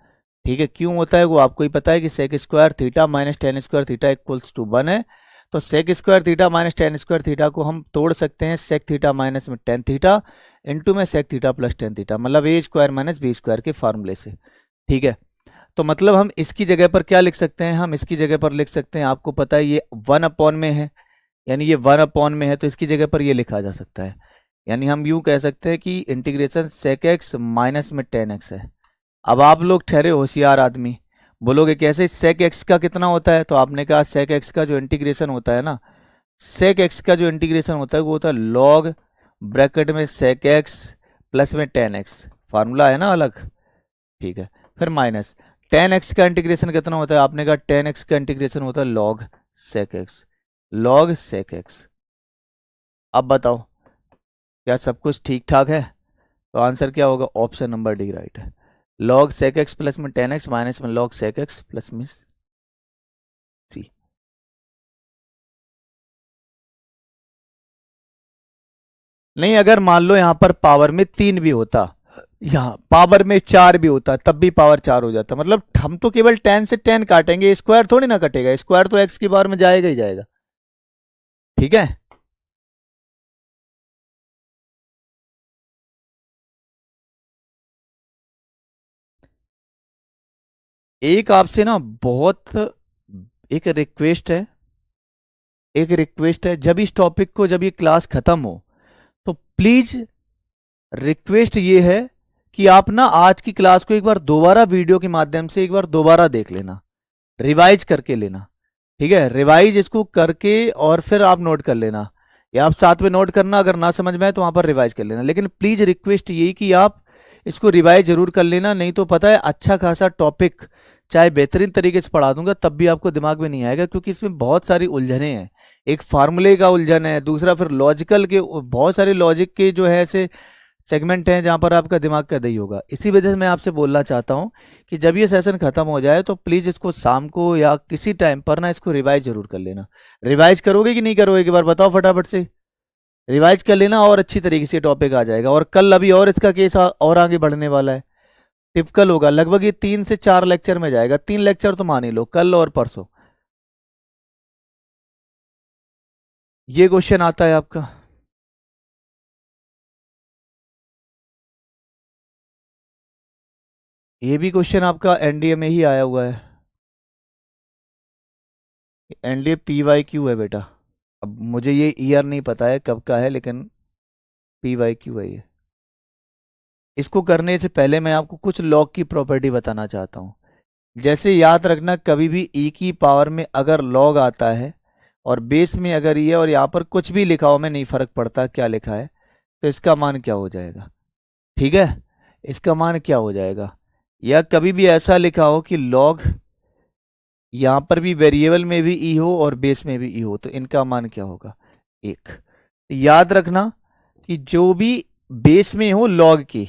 ठीक है। क्यों होता है वो आपको ही पता है कि sec square theta minus tan square theta equals to one है। तो sec square theta minus tan square theta को हम तोड़ सकते हैं सेक थीटा माइनस में टेन थीटा इंटू में sec theta plus tan theta, मतलब a square minus b square के फार्मूले से, ठीक है। तो मतलब हम इसकी जगह पर क्या लिख सकते हैं, हम इसकी जगह पर लिख सकते हैं, आपको पता है ये वन अपॉन में है, यानी ये वन अपॉन में है तो इसकी जगह पर ये लिखा जा सकता है। यानी हम यूं कह सकते हैं कि इंटीग्रेशन सेक एक्स माइनस में टेन एक्स है। अब आप लोग ठहरे होशियार आदमी, बोलोगे कैसे, सेक एक्स का कितना होता है? तो आपने कहा सेक एक्स का जो इंटीग्रेशन होता है ना, सेक एक्स का जो इंटीग्रेशन होता है वो होता है लॉग ब्रैकेट में सेक एक्स प्लस में टेन एक्स, फार्मूला है ना अलग, ठीक है। फिर माइनस टेन एक्स का इंटीग्रेशन कितना होता है? आपने कहा टेन एक्स का इंटीग्रेशन होता है log sec x, log sec x. अब बताओ क्या सब कुछ ठीक ठाक है? तो आंसर क्या होगा, ऑप्शन नंबर डी राइट है। लॉग सेक एक्स प्लस में टेन एक्स माइनस में लॉग सेक एक्स प्लस में सी। नहीं, अगर मान लो यहां पर पावर में तीन भी होता, यहाँ पावर में चार भी होता, तब भी पावर चार हो जाता। मतलब हम तो केवल टेन से टेन काटेंगे, स्क्वायर थोड़ी ना कटेगा, स्क्वायर तो एक्स की पावर में जाएगा ही जाएगा, ठीक है। एक आपसे ना बहुत एक रिक्वेस्ट है, एक रिक्वेस्ट है, जब इस टॉपिक को, जब ये क्लास खत्म हो तो प्लीज रिक्वेस्ट ये है कि आप ना आज की क्लास को एक बार दोबारा वीडियो के माध्यम से एक बार दोबारा देख लेना, रिवाइज करके लेना, ठीक है। रिवाइज इसको करके और फिर आप नोट कर लेना, या आप साथ में नोट करना, अगर ना समझ में आए तो वहां पर रिवाइज कर लेना। लेकिन प्लीज रिक्वेस्ट यही कि आप इसको रिवाइज जरूर कर लेना, नहीं तो पता है अच्छा खासा टॉपिक चाहे बेहतरीन तरीके से पढ़ा दूंगा तब भी आपको दिमाग में नहीं आएगा, क्योंकि इसमें बहुत सारी उलझने हैं। एक फार्मूले का उलझन है, दूसरा फिर लॉजिकल के बहुत सारे लॉजिक के जो है ऐसे सेगमेंट हैं जहां पर आपका दिमाग का दही होगा। इसी वजह से मैं आपसे बोलना चाहता हूं कि जब ये सेशन खत्म हो जाए तो प्लीज इसको शाम को या किसी टाइम पर ना इसको रिवाइज जरूर कर लेना। रिवाइज करोगे कि नहीं करोगे, एक बार बताओ फटाफट से। रिवाइज कर लेना और अच्छी तरीके से टॉपिक आ जाएगा। और कल अभी और इसका केस और आगे बढ़ने वाला है, टिपिकल होगा, लगभग ये 3 से 4 लेक्चर में जाएगा, 3 लेक्चर तो मान ही लो, कल और परसों। ये क्वेश्चन आता है आपका, ये भी क्वेश्चन आपका एनडीए में ही आया हुआ है। एनडीए PYQ है बेटा। अब मुझे ये ईयर नहीं पता है कब का है, लेकिन PYQ है ये। इसको करने से पहले मैं आपको कुछ लॉग की प्रॉपर्टी बताना चाहता हूँ। जैसे याद रखना, कभी भी ई की पावर में अगर लॉग आता है और बेस में अगर ये और यहाँ पर कुछ भी लिखा हो, में नहीं फर्क पड़ता क्या लिखा है, तो इसका मान क्या हो जाएगा। ठीक है, इसका मान क्या हो जाएगा। या कभी भी ऐसा लिखा हो कि लॉग यहाँ पर भी वेरिएबल में भी ई हो और बेस में भी ई हो, तो इनका मान क्या होगा, एक। याद रखना कि जो भी बेस में हो लॉग की,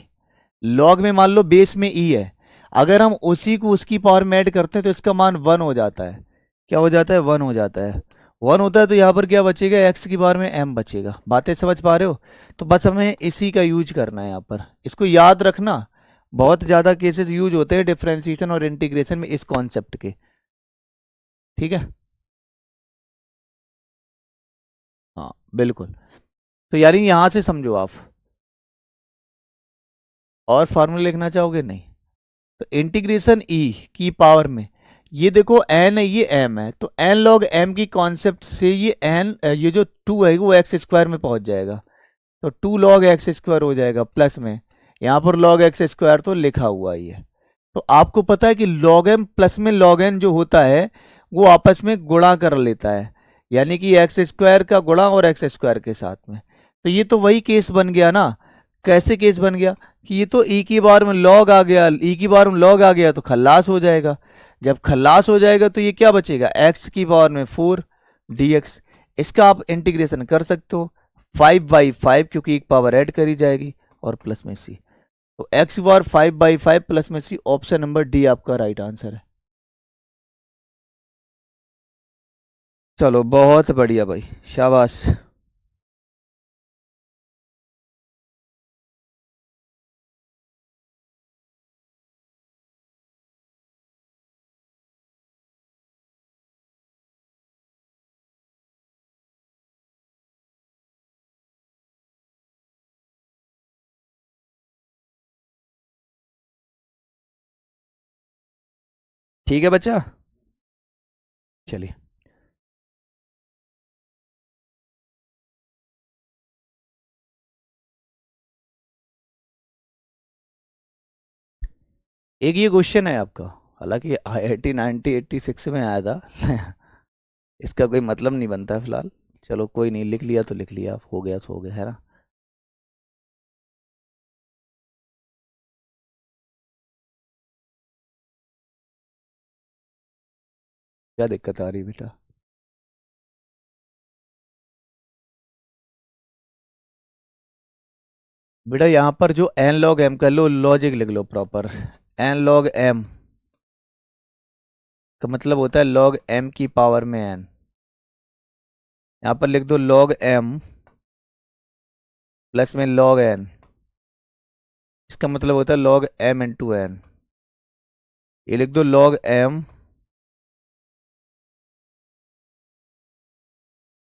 लॉग में मान लो बेस में ई है, अगर हम उसी को उसकी पावर में ऐड करते हैं तो इसका मान 1 हो जाता है। क्या हो जाता है, 1 हो जाता है। 1 होता है तो यहाँ पर क्या बचेगा, एक्स की पावर में m बचेगा। बातें समझ पा रहे हो। तो बस हमें इसी का यूज करना है यहाँ पर, इसको याद रखना। बहुत ज़्यादा केसेस यूज होते हैं डिफरेंशिएशन और इंटीग्रेशन में इस कॉन्सेप्ट के। ठीक है, हाँ बिल्कुल। तो यार यहाँ से समझो आप, और फार्मूला लिखना चाहोगे नहीं। तो इंटीग्रेशन ई की पावर में, ये देखो एन है, ये एम है, तो एन लॉग एम की कॉन्सेप्ट से ये एन, ये जो 2 है वो एक्स स्क्वायर में पहुंच जाएगा। तो 2 लॉग एक्स स्क्वायर हो जाएगा, प्लस में यहाँ पर लॉग एक्स स्क्वायर तो लिखा हुआ ही है। तो आपको पता है कि लॉग एम प्लस में लॉग एन जो होता है वो आपस में गुणा कर लेता है, यानी कि एक्स स्क्वायर का गुणा और एक्स स्क्वायर के साथ में। तो ये तो वही केस बन गया ना। कैसे केस बन गया कि ये तो ई की बार में लॉग आ गया, ई की बार में लॉग आ गया तो खल्लास हो जाएगा। जब खल्लास हो जाएगा तो ये क्या बचेगा, एक्स की पावर में 4 dx। इसका आप इंटीग्रेशन कर सकते हो 5/5, क्योंकि एक पावर ऐड करी जाएगी, और प्लस में सी। तो एक्स बार 5/5 प्लस में सी, ऑप्शन नंबर डी आपका राइट आंसर है। चलो बहुत बढ़िया भाई, शाबाश। ठीक है बच्चा, चलिए। एक ये क्वेश्चन है आपका, हालांकि IIT 1986 में आया था इसका कोई मतलब नहीं बनता है फिलहाल। चलो कोई नहीं, लिख लिया तो लिख लिया, हो गया तो हो गया, है ना। क्या दिक्कत आ रही है बेटा। बेटा यहाँ पर जो एन लॉग एम कर लो, लॉजिक लिख लो प्रॉपर। एन लॉग एम का मतलब होता है लॉग एम की पावर में एन। यहाँ पर लिख दो लॉग एम प्लस में लॉग एन, इसका मतलब होता है लॉग एम इंटू एन। ये लिख दो log m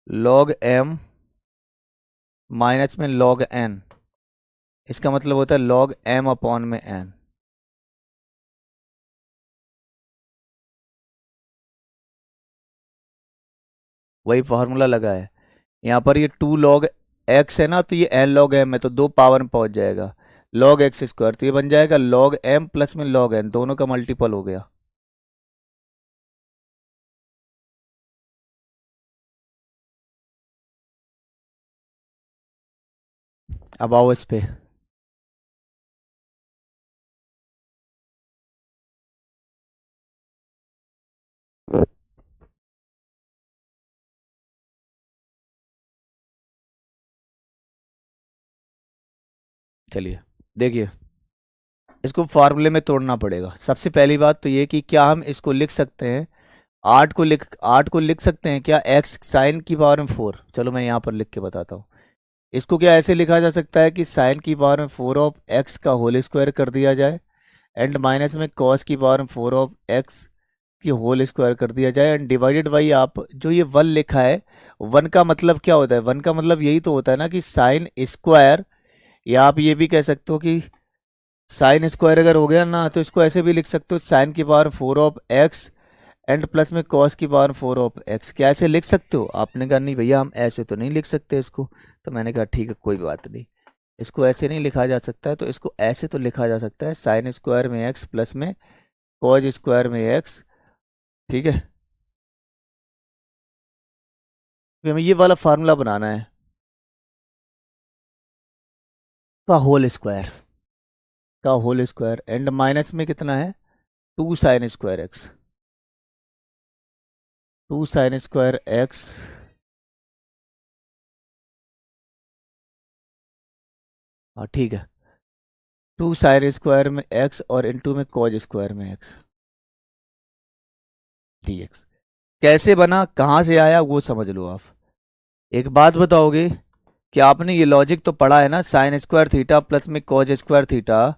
log m minus में लॉग एन, इसका मतलब होता है लॉग एम अपॉन में एन। वही फॉर्मूला लगा है। यहाँ पर ये 2 लॉग एक्स है ना, तो ये एन लॉग एम है, तो 2 पावर में पहुंच जाएगा लॉग एक्स स्क्वायर, तो ये बन जाएगा लॉग एम प्लस में लॉग एन, दोनों का मल्टीपल हो गया। अब आओ इस पे। चलिए देखिए, इसको फार्मूले में तोड़ना पड़ेगा। सबसे पहली बात तो ये कि क्या हम इसको लिख सकते हैं, 8 को लिख सकते हैं क्या, एक्स साइन की पावर में 4। चलो मैं यहाँ पर लिख के बताता हूँ। इसको क्या ऐसे लिखा जा सकता है कि साइन की पावर में 4 ऑफ एक्स का होल स्क्वायर कर दिया जाए, एंड माइनस में कॉस की पावर में 4 ऑफ एक्स की होल स्क्वायर कर दिया जाए, एंड डिवाइडेड बाई, आप जो ये 1 लिखा है, 1 का मतलब क्या होता है, 1 का मतलब यही तो होता है ना कि साइन स्क्वायर, या आप ये भी कह सकते हो कि साइन स्क्वायर अगर हो गया ना तो इसको ऐसे भी लिख सकते हो, साइन की power 4 of x and plus में कॉस की पावर 4 ऑफ एक्स। क्या ऐसे लिख सकते हो? आपने कहा नहीं भैया हम ऐसे तो नहीं लिख सकते इसको। तो मैंने कहा ठीक है कोई बात नहीं, इसको ऐसे नहीं लिखा जा सकता है, तो इसको ऐसे तो लिखा जा सकता है, साइन स्क्वायर में एक्स प्लस में कॉज स्क्वायर में एक्स। ठीक है, फिर हमें ये वाला फार्मूला बनाना है का होल स्क्वायर, का होल स्क्वायर एंड माइनस में कितना है 2 sin square x, 2 sin square x. हाँ ठीक है, 2 sin स्क्वायर में एक्स और इंटू में कॉज स्क्वायर में एक्स dx। कैसे बना, कहाँ से आया, वो समझ लो आप। एक बात बताओगे कि आपने ये लॉजिक तो पढ़ा है ना, साइन स्क्वायर थीटा प्लस में cos square theta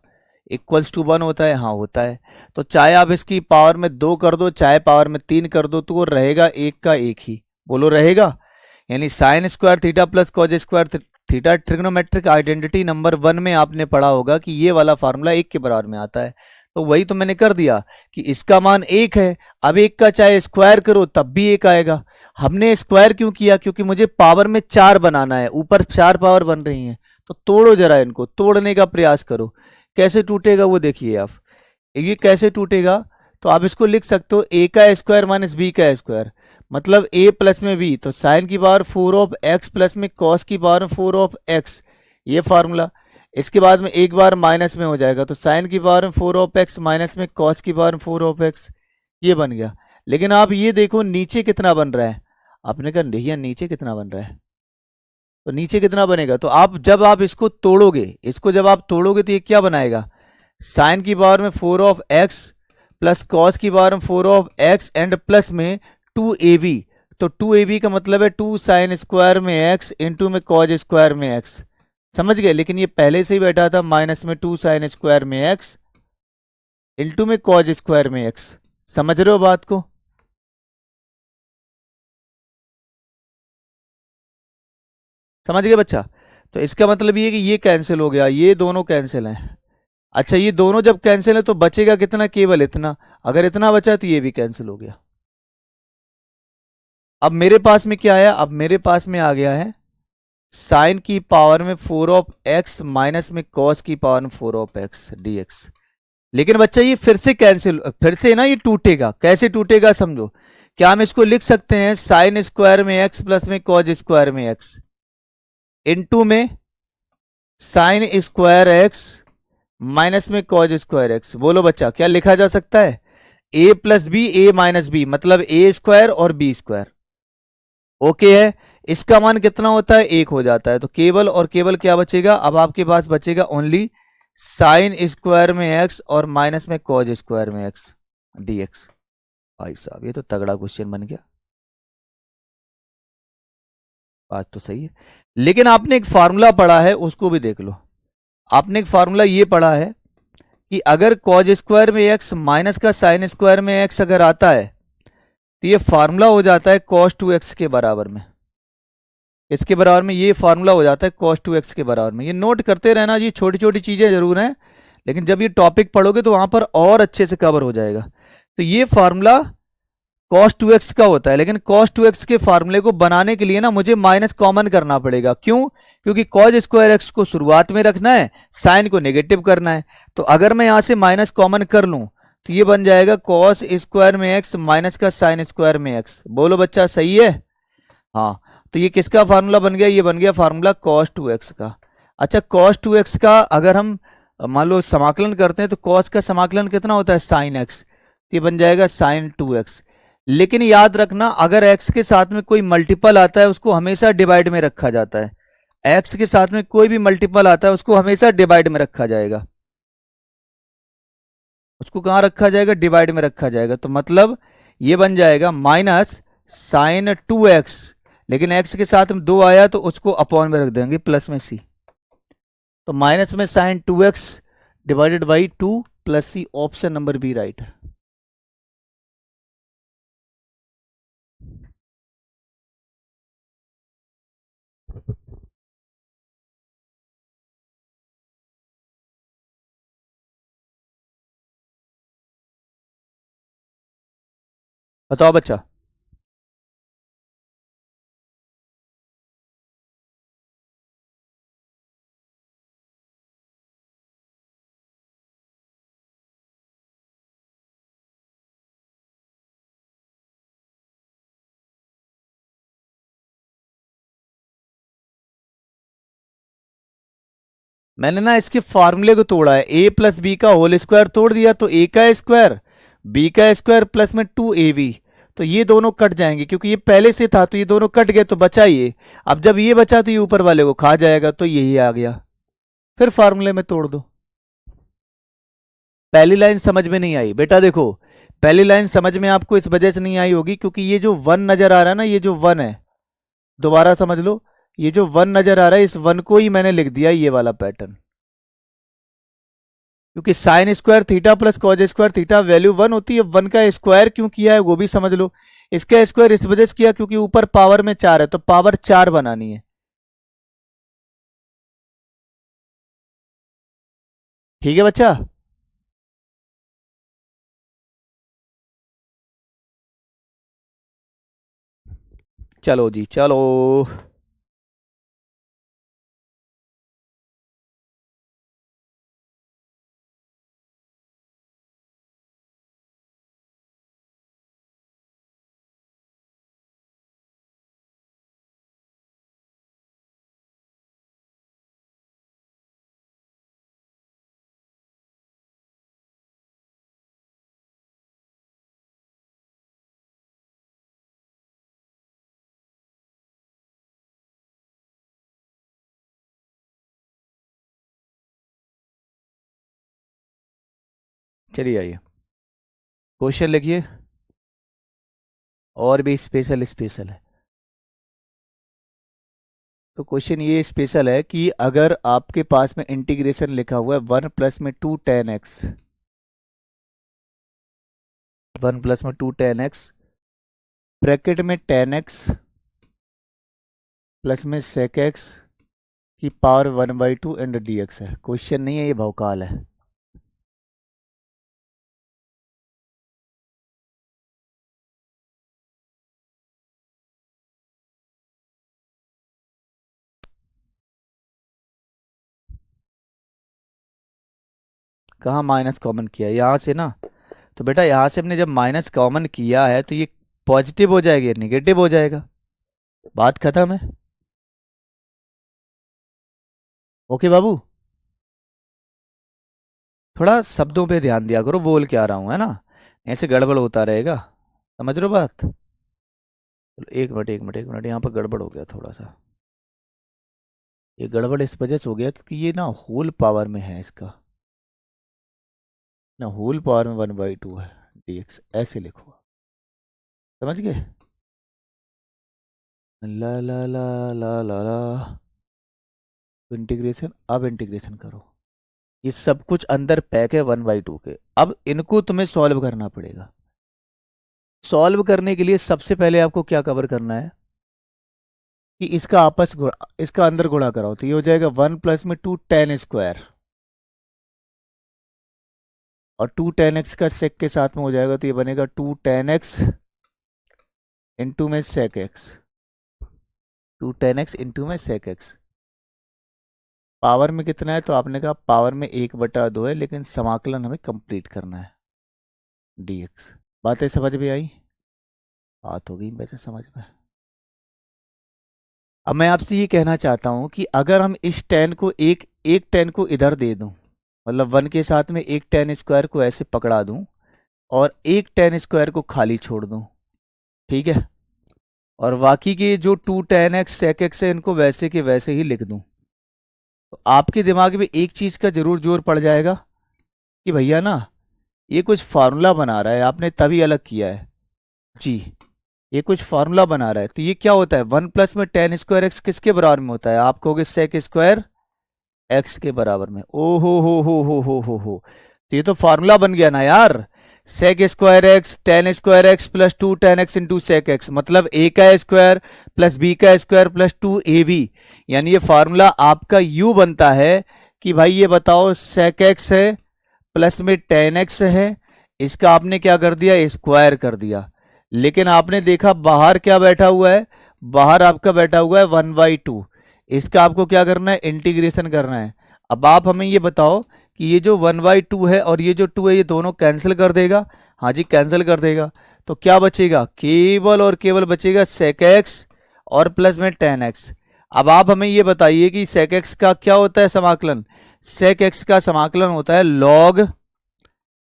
equals to 1 होता है। हाँ होता है। तो चाहे आप इसकी पावर में 2 कर दो चाहे पावर में 3 कर दो तो वो रहेगा एक का एक ही। बोलो रहेगा। यानी sign square theta plus cos square theta trigonometric identity number 1 में आपने पढ़ा होगा कि ये वाला फार्मूला एक के बराबर में आता है। तो वही तो मैंने कर दिया कि इसका मान एक है। अब एक का चाहे स्क्वायर करो तब भी एक आएगा। हमने स्क्वायर क्यों किया? क्योंकि मुझे पावर में 4 बनाना है, ऊपर 4 पावर बन रही हैं। तो तोड़ो जरा, इनको तोड़ने का प्रयास करो। कैसे टूटेगा वो देखिए आप। ये कैसे टूटेगा? तो आप इसको लिख सकते हो ए का स्क्वायर माइनस बी का स्क्वायर, मतलब ए प्लस में बी, तो साइन की पावर 4 ऑफ एक्स प्लस में कॉस की पावर 4 ऑफ एक्स, ये फार्मूला। इसके बाद में एक बार माइनस में हो जाएगा तो साइन की पावर 4 ऑफ एक्स माइनस में कॉस की पावर 4 ऑफ एक्स, ये बन गया। लेकिन आप ये देखो नीचे कितना बन रहा है। आपने कहा भैया नीचे कितना बन रहा है, तो नीचे कितना बनेगा? तो आप जब आप इसको तोड़ोगे, इसको जब आप तोड़ोगे तो ये क्या बनाएगा, साइन की पावर में 4 ऑफ एक्स प्लस कॉस की पावर में 4 ऑफ एक्स एंड प्लस में 2ab। तो 2ab का मतलब है 2 sin स्क्वायर में एक्स इंटू में कॉज स्क्वायर में एक्स। समझ गए? लेकिन ये पहले से ही बैठा था माइनस में 2 sin स्क्वायर में एक्स इंटू में कॉज स्क्वायर में एक्स। समझ रहे हो बात को? समझ गए बच्चा? तो इसका मतलब ये कि ये कैंसिल हो गया, ये दोनों कैंसिल हैं। अच्छा ये दोनों जब कैंसिल है तो बचेगा कितना? केवल इतना। अगर इतना बचा तो ये भी कैंसिल हो गया। अब मेरे पास में क्या आया? अब मेरे पास में आ गया है साइन की पावर में 4 ऑफ एक्स माइनस में कॉस की पावर में 4 ऑफ एक्स dx। लेकिन बच्चा ये फिर से कैंसिल, फिर से ना ये टूटेगा। कैसे टूटेगा समझो। क्या हम इसको लिख सकते हैं साइन स्क्वायर में एक्स प्लस में कॉज स्क्वायर में एक्स इंटू में साइन स्क्वायर एक्स माइनस में कॉज स्क्वायर एक्स? बोलो बच्चा क्या लिखा जा सकता है? ए प्लस बी, ए माइनस बी, मतलब ए स्क्वायर और बी स्क्वायर। ओके है। इसका मान कितना होता है? एक हो जाता है। तो केवल और केवल क्या बचेगा? अब आपके पास बचेगा ओनली साइन स्क्वायर में एक्स और माइनस में कॉज स्क्वायर में एक्स dx। भाई साहब ये तो तगड़ा क्वेश्चन बन गया। बात तो सही है। लेकिन आपने एक फार्मूला पढ़ा है उसको भी देख लो। आपने एक फार्मूला ये पढ़ा है कि अगर कॉज स्क्वायर में एक्स माइनस का साइन स्क्वायर में एक्स अगर आता है तो ये फार्मूला हो जाता है कॉस 2x के बराबर में। इसके बराबर में ये फार्मूला हो जाता है cos 2x के बराबर में। ये नोट करते रहना, ये छोटी छोटी चीजें जरूर हैं लेकिन जब ये टॉपिक पढ़ोगे तो वहां पर और अच्छे से कवर हो जाएगा। तो ये फार्मूला cos 2x का होता है, लेकिन cos 2x के फार्मूले को बनाने के लिए ना मुझे माइनस कॉमन करना पड़ेगा। क्यों? क्योंकि cos स्क्वायर एक्स को शुरुआत में रखना है, साइन को नेगेटिव करना है। तो अगर मैं यहां से माइनस कॉमन कर लूं तो ये बन जाएगा cos स्क्वायर में एक्स माइनस का साइन स्क्वायर में एक्स। बोलो बच्चा सही है? हाँ। तो ये किसका फार्मूला बन गया? ये बन गया फार्मूला cos 2x का। अच्छा cos 2x का अगर हम मान लो समाकलन करते हैं तो cos का समाकलन कितना होता है? sin x। ये बन जाएगा sin 2x। लेकिन याद रखना अगर x के साथ में कोई मल्टीपल आता है उसको हमेशा डिवाइड में रखा जाता है। x के साथ में कोई भी मल्टीपल आता है उसको हमेशा डिवाइड में रखा जाएगा। उसको कहाँ रखा जाएगा? डिवाइड में रखा जाएगा। तो मतलब ये बन जाएगा माइनस साइन 2x, लेकिन x के साथ में 2 आया तो उसको अपॉन में रख देंगे प्लस में c। तो माइनस में sine 2x divided by 2 plus c, option number b right है। बताओ बच्चा। मैंने ना इसके फॉर्मूले को तोड़ा है, ए प्लस बी का होल स्क्वायर तोड़ दिया तो ए का स्क्वायर बी का स्क्वायर प्लस में 2ab, तो ये दोनों कट जाएंगे क्योंकि ये पहले से था तो ये दोनों कट गए तो बचा ये। अब जब ये बचा तो ये ऊपर वाले को खा जाएगा तो यही आ गया। फिर फार्मूले में तोड़ दो। पहली लाइन समझ में नहीं आई बेटा, देखो पहली लाइन समझ में आपको इस वजह से नहीं आई होगी क्योंकि ये जो वन नजर आ रहा है ना, ये जो वन है, दोबारा समझ लो, ये जो वन नजर आ रहा है इस वन को ही मैंने लिख दिया ये वाला पैटर्न, क्योंकि sign square theta plus cos square theta value one होती है। वन का स्क्वायर क्यों किया है वो भी समझ लो। इसका स्क्वायर इस वजह से किया क्योंकि ऊपर पावर में 4 है तो पावर 4 बनानी है। ठीक है बच्चा। चलो जी चलो। चलिए आइए क्वेश्चन लिखिए, और भी स्पेशल स्पेशल है। तो क्वेश्चन ये स्पेशल है कि अगर आपके पास में इंटीग्रेशन लिखा हुआ है 1 + 2 tan x, 1 + 2 tan x bracket में tan x प्लस में sec x की पावर 1/2 एंड dx है। क्वेश्चन नहीं है ये, भौकाल है। कहाँ माइनस कॉमन किया, यहाँ से ना। तो बेटा यहाँ से हमने जब माइनस कॉमन किया है तो ये पॉजिटिव हो जाएगा, निगेटिव हो जाएगा, बात खत्म है। ओके बाबू, थोड़ा शब्दों पे ध्यान दिया करो, बोल क्या रहा हूँ है ना, ऐसे गड़बड़ होता रहेगा। समझ रहे हो बात। चलो एक मिनट एक मिनट एक मिनट, यहाँ पर गड़बड़ हो गया थोड़ा सा। ये गड़बड़ इस वजह से हो गया क्योंकि ये ना होल पावर में है, इसका ना होल पावर में 1/2 है dx, ऐसे लिखो। समझ गए। ला ला ला ला ला ला, तो इंटीग्रेशन, अब इंटीग्रेशन करो। ये सब कुछ अंदर पैक है 1/2 के। अब इनको तुम्हें सॉल्व करना पड़ेगा। सॉल्व करने के लिए सबसे पहले आपको क्या कवर करना है कि इसका आपस गुणा, इसका अंदर गुणा कराओ तो ये हो जाएगा 1 + 2 tan² और 2 tan x का सेक के साथ में हो जाएगा तो ये बनेगा 2 tan x इंटू में sec x, 2 tan x into में सेक एक्स। पावर में कितना है तो आपने कहा पावर में 1/2 है, लेकिन समाकलन हमें कंप्लीट करना है dx। बातें समझ में आई। बात हो गई वैसे समझ में। अब मैं आपसे ये कहना चाहता हूं कि अगर हम इस tan को एक एक tan को इधर दे दूं, मतलब 1 के साथ में एक tan² को ऐसे पकड़ा दूं और एक tan² को खाली छोड़ दूं, ठीक है, और बाकी के जो 2 tan x sec x है इनको वैसे के वैसे ही लिख दूं, तो आपके दिमाग में एक चीज का जरूर जोर पड़ जाएगा कि भैया ना ये कुछ फार्मूला बना रहा है, आपने तभी अलग किया है जी, ये कुछ फार्मूला बना रहा है। तो ये क्या होता है 1 प्लस में tan² x किसके बराबर में होता है, आप कहोगे sec² x के बराबर में। ओ हो, तो ये तो फार्मूला बन गया ना यार, sec² x tan² x plus 2 tan x into sec x, मतलब a का स्क्वायर प्लस b का स्क्वायर प्लस 2ab, यानी ये फार्मूला आपका यू बनता है कि भाई ये बताओ sec x है प्लस में tan x है, इसका आपने क्या कर दिया स्क्वायर कर दिया, लेकिन आपने देखा बाहर क्या बैठा हुआ है, बाहर आपका बैठा हुआ है 1/2। इसका आपको क्या करना है, इंटीग्रेशन करना है। अब आप हमें ये बताओ कि ये जो 1/2 है और ये जो 2 है, ये दोनों कैंसिल कर देगा। हाँ जी, कैंसिल कर देगा। तो क्या बचेगा, केवल और केवल बचेगा sec x और प्लस में tan x। अब आप हमें ये बताइए कि sec x का क्या होता है समाकलन। sec x का समाकलन होता है log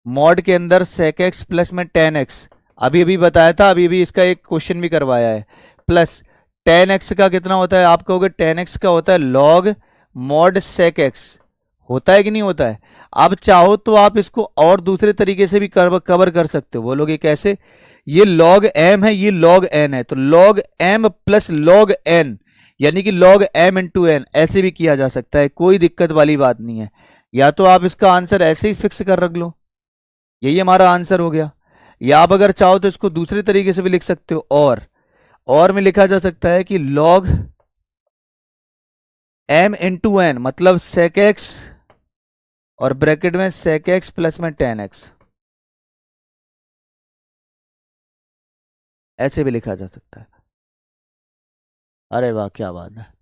मॉड के अंदर sec x प्लस में tan x। अभी अभी बताया था, अभी अभी इसका एक क्वेश्चन भी करवाया है। प्लस tan x का कितना होता है, आप कहोगे tan x का होता है log मॉड sec x। होता है कि नहीं होता है। अब चाहो तो आप इसको और दूसरे तरीके से भी कवर कर सकते हो। बोलोगे कैसे, ये log m है, ये log n है, तो log m plus log n, यानी कि log m इंटू n, ऐसे भी किया जा सकता है, कोई दिक्कत वाली बात नहीं है। या तो आप इसका आंसर ऐसे ही फिक्स कर रख लो, यही हमारा आंसर हो गया। या आप अगर चाहो तो इसको दूसरे तरीके से भी लिख सकते हो, और में लिखा जा सकता है कि log m इंटू n मतलब sec x और ब्रैकेट में sec x प्लस में tan x, ऐसे भी लिखा जा सकता है। अरे वाह, क्या बात है।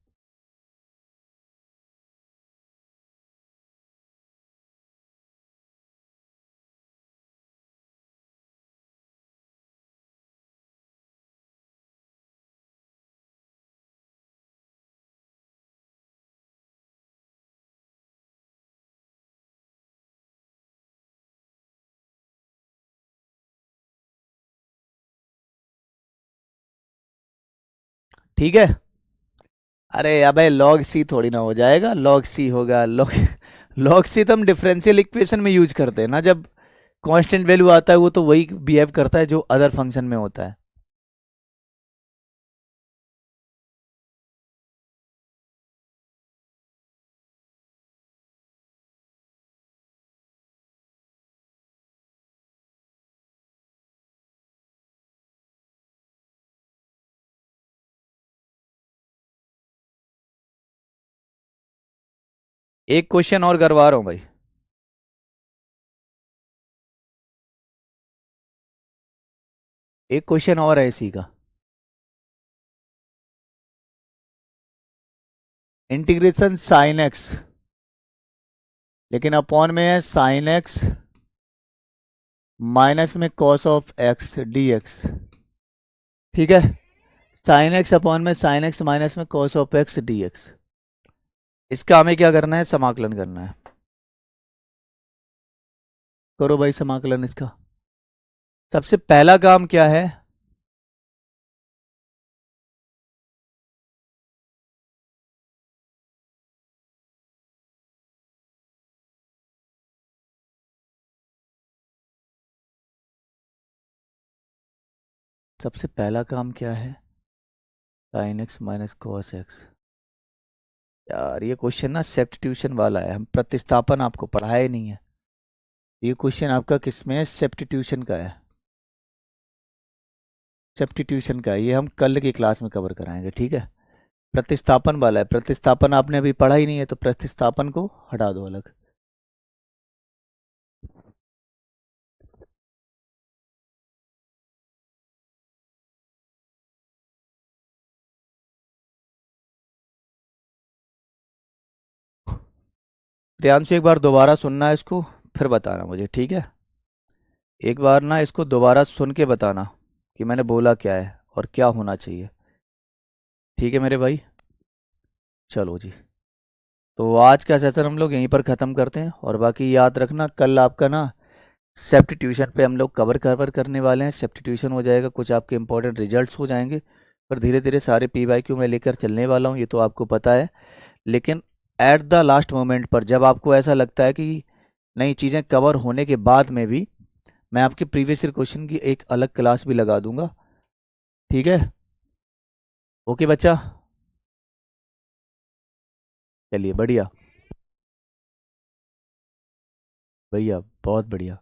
ठीक है। अरे अबे log c थोड़ी ना हो जाएगा, log c होगा log c तो हम डिफरेंशियल इक्वेशन में यूज करते हैं ना, जब कांस्टेंट वैल्यू आता है वो तो वही बिहेव करता है जो अदर फंक्शन में होता है। एक क्वेश्चन और करवा रहा हूं भाई। एक क्वेश्चन और है इसी का, इंटीग्रेशन साइन एक्स, लेकिन अपॉन में है साइन एक्स माइनस में cos of x d x. ठीक है, साइन एक्स अपॉन में साइन एक्स माइनस में cos of x d x. इसका हमें क्या करना है, समाकलन करना है। करो भाई समाकलन इसका। सबसे पहला काम क्या है, सबसे पहला काम क्या है, sine x minus cos x. यार ये क्वेश्चन ना सब्स्टिट्यूशन वाला है, हम प्रतिस्थापन आपको पढ़ाया ही नहीं है। ये क्वेश्चन आपका किसमें है, सब्स्टिट्यूशन का है। सब्स्टिट्यूशन का है, ये हम कल की क्लास में कवर कराएंगे, ठीक है। प्रतिस्थापन वाला है, प्रतिस्थापन आपने अभी पढ़ा ही नहीं है, तो प्रतिस्थापन को हटा दो अलग। ध्यान से एक बार दोबारा सुनना है इसको, फिर बताना मुझे, ठीक है। एक बार ना इसको दोबारा सुन के बताना कि मैंने बोला क्या है और क्या होना चाहिए, ठीक है मेरे भाई। चलो जी, तो आज का सेशन हम लोग यहीं पर ख़त्म करते हैं, और बाकी याद रखना कल आपका ना सब्स्टिट्यूशन पे हम लोग कवर करने वाले हैं। सब्स्टिट्यूशन हो जाएगा, कुछ आपके इंपॉर्टेंट रिजल्ट्स हो जाएंगे, पर धीरे धीरे सारे पी वाई क्यू मैं लेकर चलने वाला हूँ, ये तो आपको पता है। लेकिन एट द लास्ट मोमेंट पर जब आपको ऐसा लगता है कि नई चीज़ें कवर होने के बाद में भी मैं आपके प्रीवियस ईयर क्वेश्चन की एक अलग क्लास भी लगा दूंगा, ठीक है। ओके बच्चा, चलिए बढ़िया, भैया बहुत बढ़िया,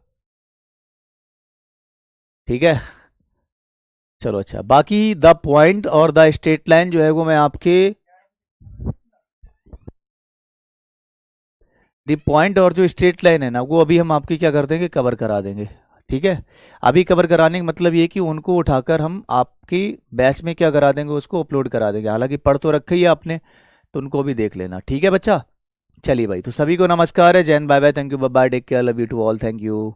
ठीक है। चलो अच्छा, बाकी द पॉइंट और द स्ट्रेट लाइन जो है वो मैं आपके, द पॉइंट और जो स्ट्रेट लाइन है ना वो अभी हम आपकी क्या कर देंगे, कवर करा देंगे, ठीक है। अभी कवर कराने का मतलब ये कि उनको उठाकर हम आपकी बैच में क्या करा देंगे, उसको अपलोड करा देंगे। हालांकि पढ़ तो रखा ही है आपने, तो उनको भी देख लेना, ठीक है बच्चा। चलिए भाई, तो सभी को नमस्कार है, Jain, bye bye, thank you, bye bye, take care, love you to all, thank you.